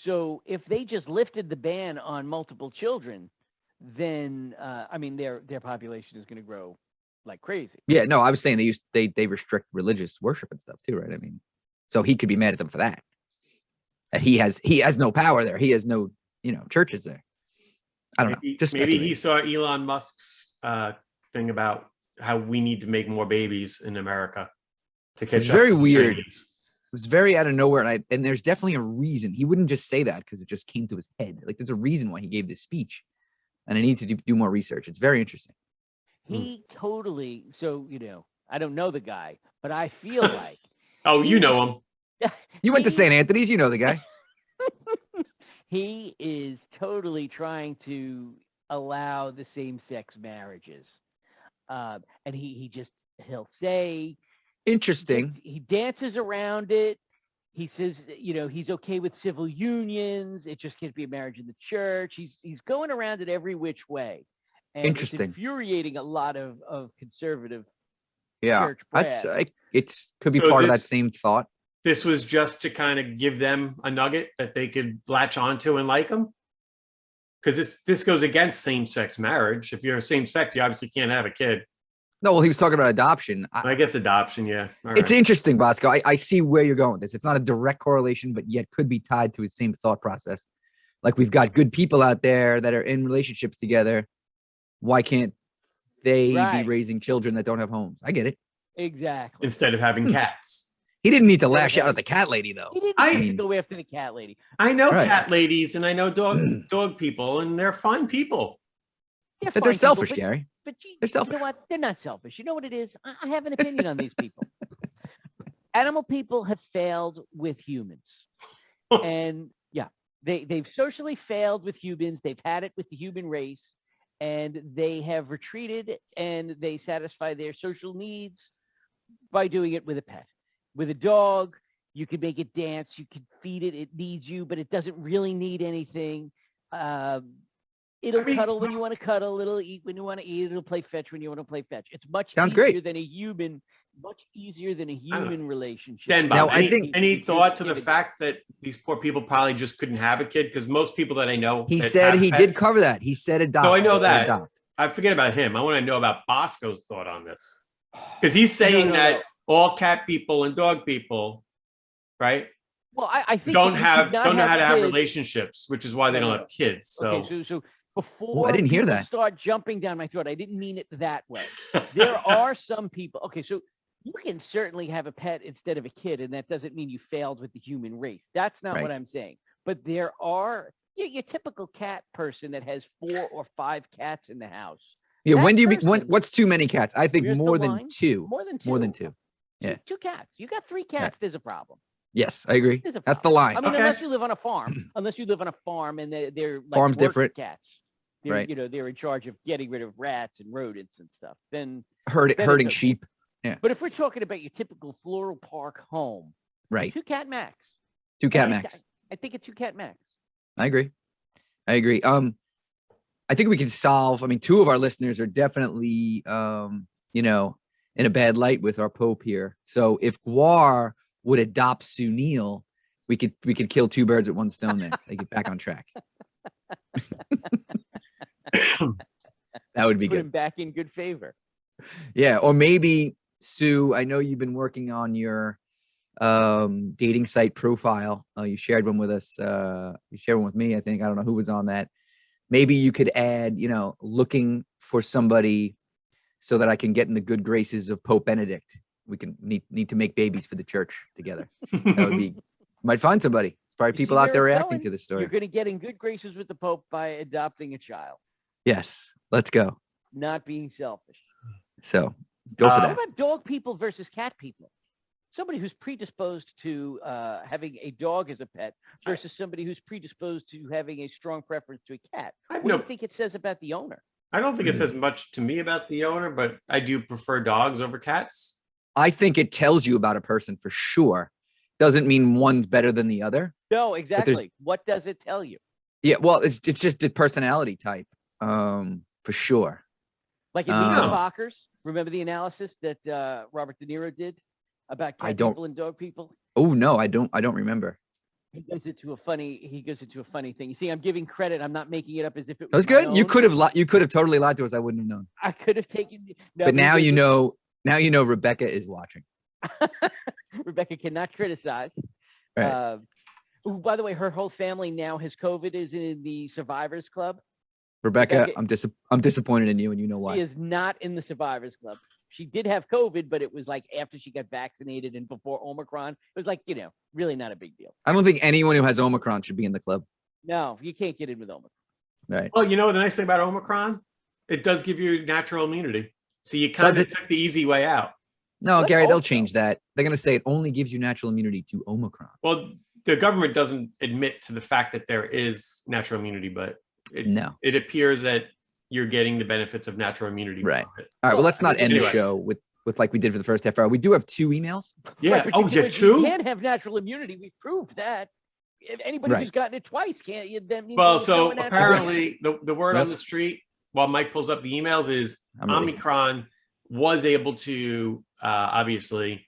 So if they just lifted the ban on multiple children, then I mean their population is going to grow like crazy. Yeah, no, I was saying they restrict religious worship and stuff too, right? I mean, so he could be mad at them for that. That he has no power there. He has no churches there. I don't know. Just maybe he saw Elon Musk's thing about how we need to make more babies in America to catch up. It's very with the weird. Chinese. It was very out of nowhere, and there's definitely a reason. He wouldn't just say that because it just came to his head. Like there's a reason why he gave this speech, and I need to do more research. It's very interesting. He totally. So I don't know the guy, but I feel like. Oh, you know him. You went to St. Anthony's. You know the guy. He is totally trying to allow the same-sex marriages, and he'll say. Interesting. He dances around it. He says, he's okay with civil unions. It just can't be a marriage in the church. He's going around it every which way. And interesting. It's infuriating a lot of conservative church that's brass. it's could be part of that same thought. This was just to kind of give them a nugget that they could latch onto and like them. Because this goes against same-sex marriage. If you're same-sex, you obviously can't have a kid. No, well, he was talking about adoption. I guess adoption, yeah. It's interesting, Bosco. I see where you're going with this. It's not a direct correlation, but yet could be tied to the same thought process. Like we've got good people out there that are in relationships together. Why can't they be raising children that don't have homes? I get it. Exactly. Instead of having cats. He didn't need to lash out at the cat lady, though. He didn't need to go after the cat lady. I know cat ladies and I know dog people, and they're fine people. But they're selfish, Gary. But they're selfish. You know what? They're not selfish. You know what it is? I have an opinion on these people. Animal people have failed with humans. And they've socially failed with humans. They've had it with the human race. And they have retreated and they satisfy their social needs by doing it with a pet. With a dog, you can make it dance. You can feed it. It needs you, but it doesn't really need anything. It'll cuddle when you want to cuddle. It'll eat when you want to eat. It'll play fetch when you want to play fetch. It's much easier than a human. Much easier than a human relationship. DenBob, now, any thought to the fact that these poor people probably just couldn't have a kid? Because most people that I know, he said he did cover that. He said adopt. So I know that. I forget about him. I want to know about Bosco's thought on this, because he's saying that all cat people and dog people, right? Well, I think don't know how to have relationships, which is why they don't have kids. So. Okay, so before I didn't hear that. Start jumping down my throat. I didn't mean it that way. There are some people. Okay, so you can certainly have a pet instead of a kid, and that doesn't mean you failed with the human race. That's not what I'm saying. But there are your typical cat person that has 4 or 5 cats in the house. Yeah, what's too many cats? I think more than 2. More than 2. Yeah. 2 cats. You got 3 cats. There's a problem. Yes, I agree. That's the line. I mean, unless you live on a farm. and they're like farm's different. Cats. They're, they're in charge of getting rid of rats and rodents and stuff. Then herding sheep. Yeah. But if we're talking about your typical floral park home, right? 2 cat max. 2 cat max. I think a 2 cat max. I agree. I think we can solve. I mean, 2 of our listeners are definitely, in a bad light with our Pope here. So if Guar would adopt Sunil, we could kill 2 birds with 1 stone. There, they get back on track. That would be Put good. him back in good favor. Yeah, or maybe Sue. I know you've been working on your dating site profile. You shared one with us. You shared one with me. I think I don't know who was on that. Maybe you could add, looking for somebody so that I can get in the good graces of Pope Benedict. We can need to make babies for the church together. That would be. Might find somebody. probably You people see out where there it's reacting going? to the story. You're going to get in good graces with the Pope by adopting a child, Yes, let's go. not being selfish. So go for What that. about dog people versus cat people? Somebody who's predisposed to having a dog as a pet versus somebody who's predisposed to having a strong preference to a cat. What do you think it says about the owner? I don't think it says much to me about the owner, but I do prefer dogs over cats. I think it tells you about a person for sure. Doesn't mean one's better than the other. No, exactly. What does it tell you? Yeah, well, it's just the personality type, for sure. Like in Meet the Fockers, remember the analysis that Robert De Niro did about cat people and dog people? Oh no, I don't remember. He goes into a funny thing. You see, I'm giving credit. I'm not making it up as if it was That was good. my You own. could have totally lied to us. I wouldn't have known. I could have taken. No, But now you know. Now you know Rebecca is watching. Rebecca cannot criticize. Right. By the way, her whole family now has COVID. Is in the Survivors Club. Rebecca, I'm disappointed in you, and you know why. She is not in the Survivors Club. She did have COVID, but it was like after she got vaccinated and before Omicron. It was like, really not a big deal. I don't think anyone who has Omicron should be in the club. No, you can't get in with Omicron. Right. Well, the nice thing about Omicron, it does give you natural immunity. So you kind of took the easy way out. No, Gary, they'll change that. They're going to say it only gives you natural immunity to Omicron. Well, the government doesn't admit to the fact that there is natural immunity, but it appears that you're getting the benefits of natural immunity. Right. From it. All right. Well, let's not end the show with like we did for the first half hour. We do have 2 emails. Yeah. Right, oh, yeah, 2? You can't have natural immunity. We've proved that. If anybody who's gotten it twice can't. Well, so apparently the word on the street, while Mike pulls up the emails, is Omicron was able to obviously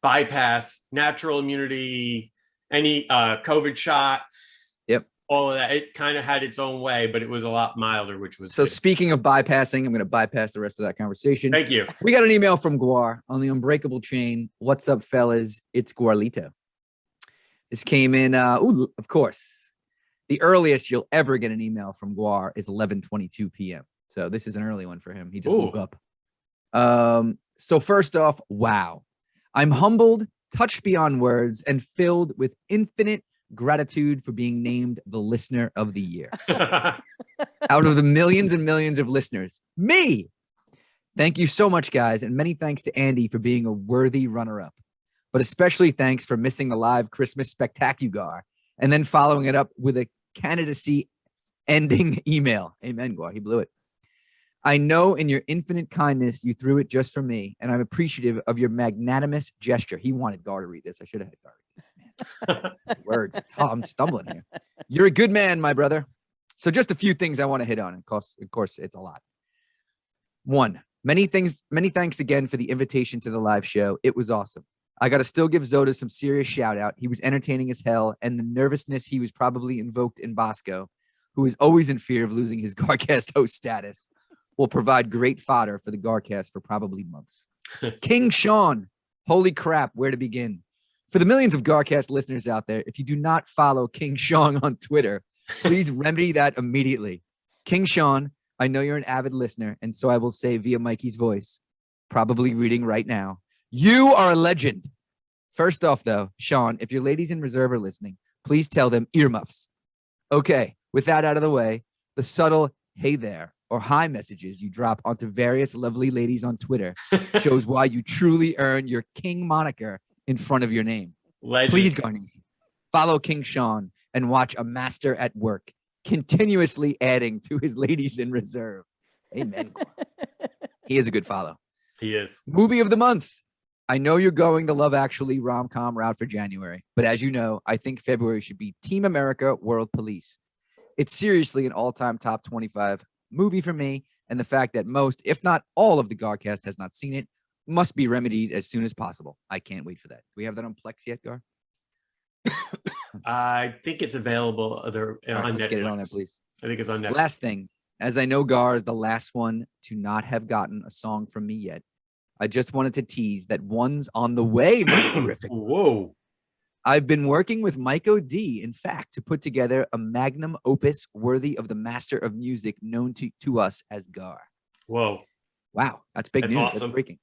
bypass natural immunity, any COVID shots. Yep. All of that. It kind of had its own way, but it was a lot milder, which was so good. Speaking of bypassing, I'm going to bypass the rest of that conversation. Thank you. We got an email from Guar on the Unbreakable chain. What's up, fellas? It's Guarlito. This came in, of course, the earliest you'll ever get an email from Guar is 11:22 p.m. So this is an early one for him. He just woke up. So first off, wow. I'm humbled, touched beyond words, and filled with infinite gratitude for being named the listener of the year. Out of the millions and millions of listeners, me. Thank you so much, guys, and many thanks to Andy for being a worthy runner-up. But especially thanks for missing the live Christmas spectacular and then following it up with a candidacy ending email. Amen, Guar. He blew it. I know in your infinite kindness, you threw it just for me, and I'm appreciative of your magnanimous gesture. He wanted Gar to read this. I should have had Gar read this, man. Words. I'm stumbling here. You're a good man, my brother. So just a few things I want to hit on. Of course, it's a lot. 1, many thanks again for the invitation to the live show. It was awesome. I got to still give Zoda some serious shout out. He was entertaining as hell, and the nervousness he was probably invoked in Bosco, who is always in fear of losing his GarCast host status, will provide great fodder for the GarCast for probably months. King Sean, holy crap, where to begin? For the millions of GarCast listeners out there, if you do not follow King Sean on Twitter, please remedy that immediately. King Sean, I know you're an avid listener, and so I will say via Mikey's voice, probably reading right now, you are a legend. First off, though, Sean, if your ladies in reserve are listening, please tell them earmuffs. Okay, with that out of the way, the subtle hey there or hi messages you drop onto various lovely ladies on Twitter shows why you truly earn your king moniker in front of your name. Legend. Please, Garney, follow King Sean and watch a master at work, continuously adding to his ladies in reserve. Amen. He is a good follow. He is. Movie of the month. I know you're going the Love Actually rom-com route for January, but as you know, I think February should be Team America World Police. It's seriously an all-time top 25 movie for me, and the fact that most, if not all of the GarCast has not seen it, must be remedied as soon as possible. I can't wait for that. Do we have that on Plex yet, Gar? I think it's available on Netflix. Let's get it on there, please. I think it's on Netflix. Last thing, as I know Gar is the last one to not have gotten a song from me yet, I just wanted to tease that one's on the way. Terrific. Whoa. I've been working with Mike O.D., in fact, to put together a magnum opus worthy of the master of music known to us as Gar. Whoa. Wow, that's big news. Awesome. That's breaking.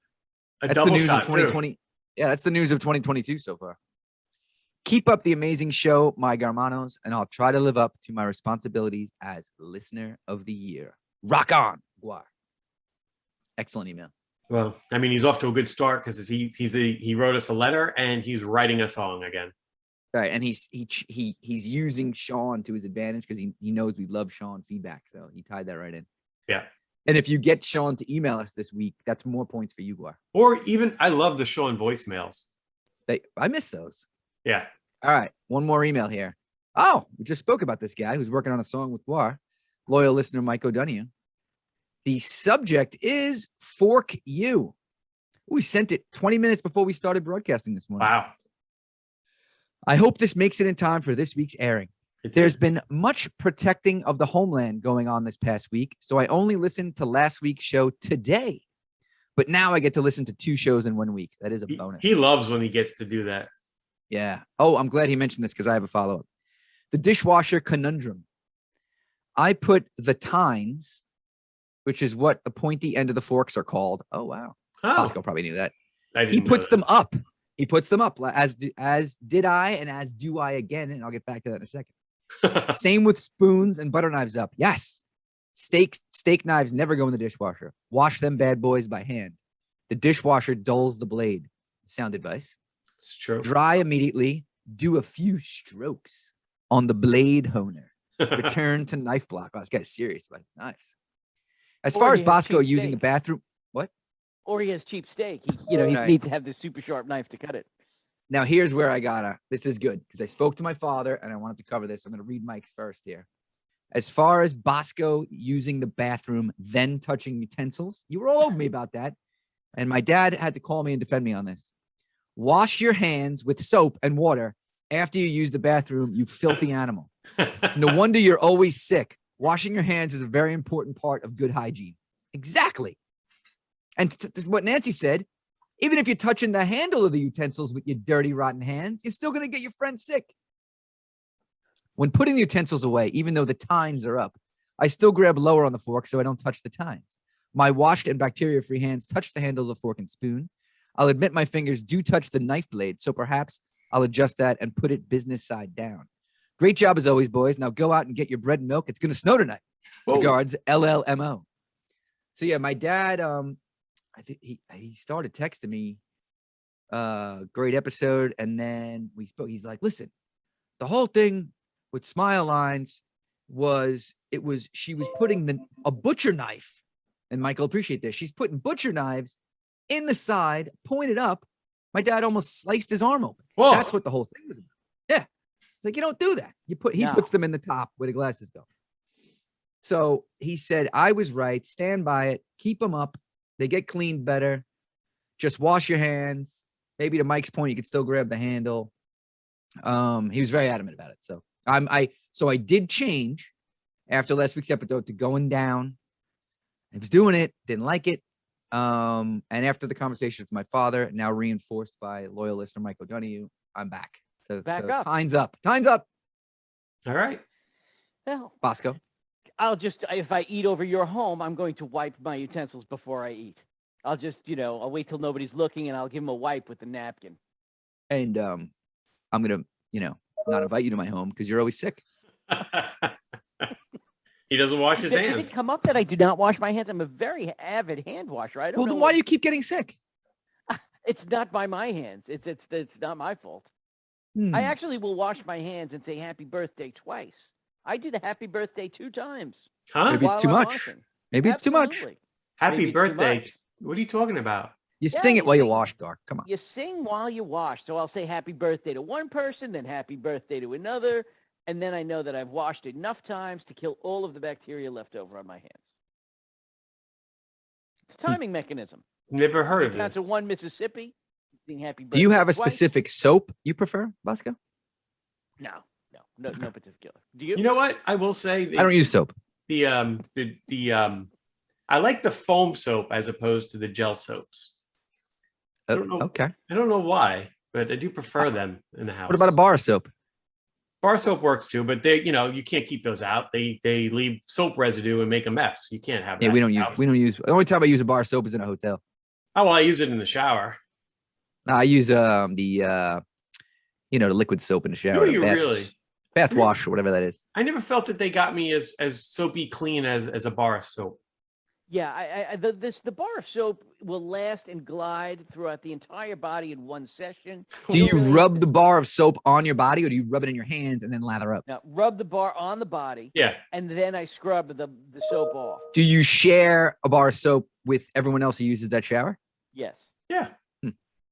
A That's double the news shot, of 2020. Too. Yeah, that's the news of 2022 so far. Keep up the amazing show, my Garmanos, and I'll try to live up to my responsibilities as listener of the year. Rock on, Guar. Excellent email. Well, I mean, he's off to a good start because he wrote us a letter and he's writing a song again. Right, and he's using Sean to his advantage because he knows we love Sean feedback, so he tied that right in. Yeah. And if you get Sean to email us this week, that's more points for you, Guar. Or even, I love the Sean voicemails. I miss those. Yeah. All right, one more email here. Oh, we just spoke about this guy who's working on a song with Guar, loyal listener Mike O'Donoghue. The subject is Fork You. We sent it 20 minutes before we started broadcasting this morning. Wow. I hope this makes it in time for this week's airing. There's been much protecting of the homeland going on this past week, so I only listened to last week's show today. But now I get to listen to 2 shows in 1 week. That is a bonus. He loves when he gets to do that. Yeah. Oh, I'm glad he mentioned this because I have a follow-up. The dishwasher conundrum. I put the tines, which is what the pointy end of the forks are called. Oh, wow. Oh, Bosco probably knew that. I He puts them up. He puts them up as did I, and as do I again. And I'll get back to that in a second. Same with spoons and butter knives up. Yes. Steak knives never go in the dishwasher. Wash them bad boys by hand. The dishwasher dulls the blade. Sound advice. It's true. Dry immediately. Do a few strokes on the blade honer. Return to knife block. Oh, this guy's serious about his knives. As far as Bosco using the bathroom, what? Or he has cheap steak. He Right. needs to have this super sharp knife to cut it. Now here's where I gotta. This is good because I spoke to my father and I wanted to cover this. I'm gonna read Mike's first here. As far as Bosco using the bathroom, then touching utensils, you were all over me about that. And my dad had to call me and defend me on this. Wash your hands with soap and water after you use the bathroom, you filthy animal. No wonder you're always sick. Washing your hands is a very important part of good hygiene. Exactly. And what Nancy said, even if you're touching the handle of the utensils with your dirty, rotten hands, you're still going to get your friend sick. When putting the utensils away, even though the tines are up, I still grab lower on the fork so I don't touch the tines. My washed and bacteria-free hands touch the handle of the fork and spoon. I'll admit my fingers do touch the knife blade, so perhaps I'll adjust that and put it business side down. Great job as always, boys. Now go out and get your bread and milk. It's going to snow tonight. Regards, LLMO. So yeah, my dad, I think he started texting me, great episode. And then we spoke. He's like, listen, the whole thing with Smile Lines she was putting a butcher knife. And Michael, appreciate this. She's putting butcher knives in the side, pointed up. My dad almost sliced his arm open. Whoa. That's what the whole thing was about. Yeah. Like, you don't do that. He puts them in the top where the glasses go. So he said, I was right. Stand by it. Keep them up. They get cleaned better. Just wash your hands. Maybe to Mike's point, you could still grab the handle. He was very adamant about it. So I did change after last week's episode to going down. I was doing it, didn't like it. And after the conversation with my father, now reinforced by loyal listener Mike O'Donoghue, I'm back. So up. Time's up. Time's up. All right. Well, Bosco. If I eat over your home, I'm going to wipe my utensils before I eat. I'll just, I'll wait till nobody's looking and I'll give him a wipe with the napkin. And I'm going to, not invite you to my home because you're always sick. He doesn't wash his hands. Did it come up that I do not wash my hands? I'm a very avid hand washer. I don't know. Then why do you keep getting sick? It's not by my hands. It's not my fault. I actually will wash my hands and say happy birthday twice. I did a happy birthday 2 times. Huh? Maybe it's too much. Washing. Maybe it's too much. Absolutely. Happy Maybe it's too birthday. much. What are you talking about? You Yeah, sing it you while you sing- wash, Gar. Come on. You sing while you wash. So I'll say happy birthday to one person, then happy birthday to another. And then I know that I've washed enough times to kill all of the bacteria left over on my hands. It's a timing mechanism. Never heard of Down this. to one Mississippi. Sing happy birthday Do you have a twice. specific soap you prefer, Bosco? No particular. Do you? You know what? I will say I don't use soap. I like the foam soap as opposed to the gel soaps. I don't know. Okay. I don't know why, but I do prefer them in the house. What about a bar soap? Bar soap works too, but they, you can't keep those out. They leave soap residue and make a mess. You can't have that. Yeah, we in don't the use. house. We don't use. The only time I use a bar soap is in a hotel. Oh well, I use it in the shower. I use the liquid soap in the shower. Do you really? Bath wash or whatever that is. I never felt that they got me as soapy clean as a bar of soap. Yeah, the bar of soap will last and glide throughout the entire body in one session. Do you rub the bar of soap on your body, or do you rub it in your hands and then lather up? Now, rub the bar on the body. Yeah. And then I scrub the soap off. Do you share a bar of soap with everyone else who uses that shower? Yes. Yeah.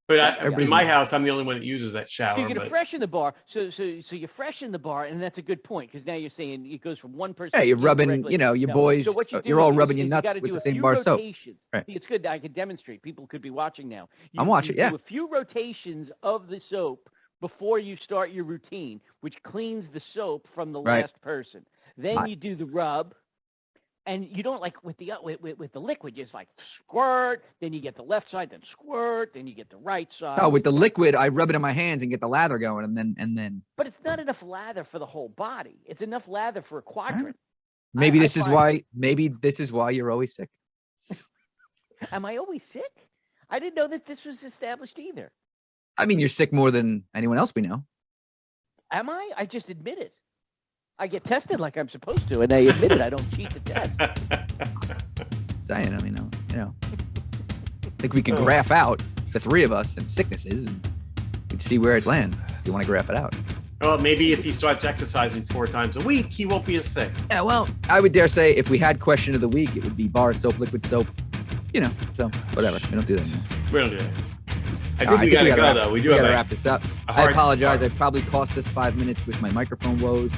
But in Everybody's my in- house, I'm the only one that uses that shower. So you're going to but- freshen the bar. So you freshen the bar, and that's a good point, because now you're saying it goes from one person. Yeah, you're rubbing, indirectly. your No, boys, so what you do you're all is rubbing your you nuts gotta with do the a same few bar of soap. rotations. Right. See, it's good. I can demonstrate. People could be watching now. I'm watching, You yeah. do a few rotations of the soap before you start your routine, which cleans the soap from the Right. last person. Then Right. you do the rub. And you don't like with the liquid, you just like squirt, then you get the left side, then squirt, then you get the right side. Oh, with the liquid, I rub it in my hands and get the lather going, and then But it's not enough lather for the whole body. It's enough lather for a quadrant. maybe I this is find- why you're always sick. Am I always sick? I didn't know that this was established either. I mean, you're sick more than anyone else we know. Am I? I just admit it. I get tested like I'm supposed to, and I admit it. I don't cheat the test. Saying, I mean, think we could graph out the three of us and sicknesses, and we'd see where it lands. If you want to graph it out. Well, maybe if he starts exercising 4 times a week, he won't be as sick. Yeah, well, I would dare say if we had question of the week, it would be bar soap, liquid soap. So whatever. We don't do that anymore. We don't do that. I All think right, we gotta go, wrap, though. We gotta have wrap this up. a I hard apologize. start. I probably cost us 5 minutes with my microphone woes.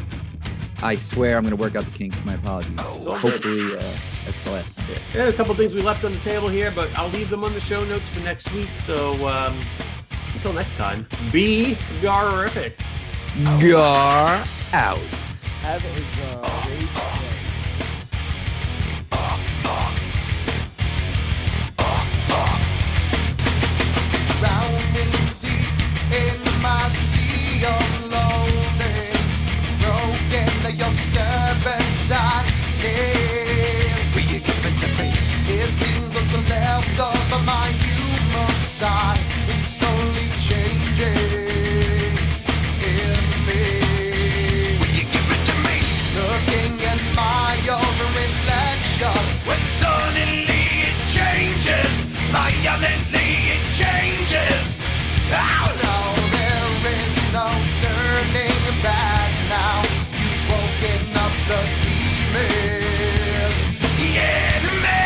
I swear I'm going to work out the kinks. My apologies. Hopefully, that's the last time. Yeah, a couple things we left on the table here, but I'll leave them on the show notes for next week. So until next time, be garific. Gar out. Have a great day. Drowning deep in my sea of loathing, broken your servant I am. Will you give it to me? It seems what's left of my human side is slowly changing in me. Will you give it to me? Looking at my own reflection, when suddenly it changes, violently it changes. Oh no, there is no turning back now. You've woken up the demon. Yeah, me.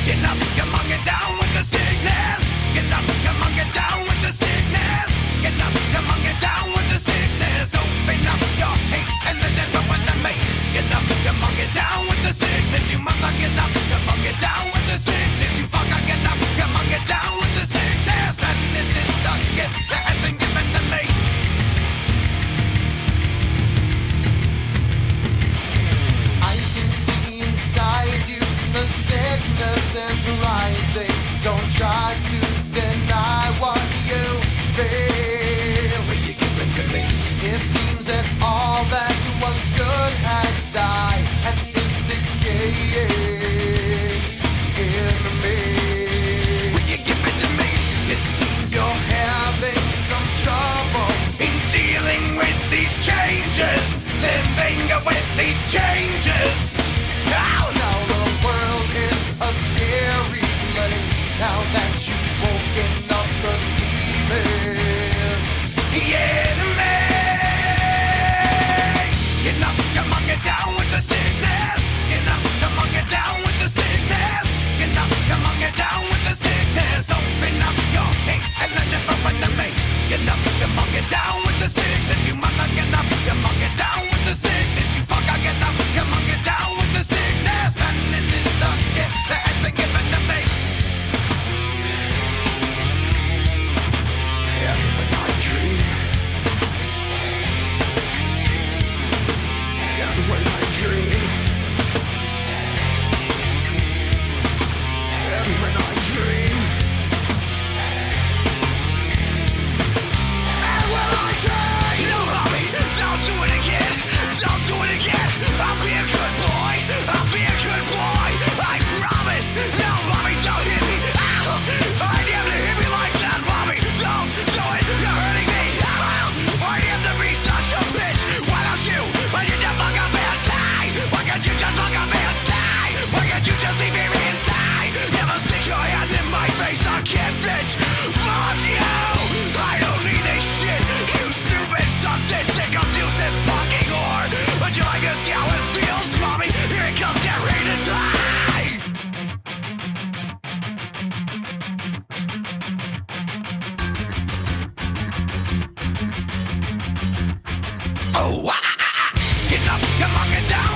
Get up, come on, get down with the sickness. Get up, come on, get down with the sickness. Get up, come on, get down with the sickness. Open up your hate and let everyone to me. Get up, come on, get down with the sickness. You mother, get up, come on, get down with the sickness. You fucker, get up, come on, get down with the sickness. Man, this is the gift that has been given to me. I can see inside you the sickness is rising. Don't try to deny what you feel. Will you give it to me? It seems that all that was good has died and is decaying in me. Will you give it to me? It seems you're having some trouble in dealing with these changes, living with these changes. Oh no, the world is a scary place now that you've woken up the demon. Yeah, man. Get up, come on, get down with the sickness. Get up, come on, get down with the sickness. Get up, come on, get down with the sickness. Open up your hate and let it run to me. Get up, come on, get down with the sickness. You mother, get up, come on, get down with the sickness. You fucker, get up, come on, get down with the sickness. Man, this is the gift that has been given to me. Yeah, but not tree. Oh, get up, come on, get down.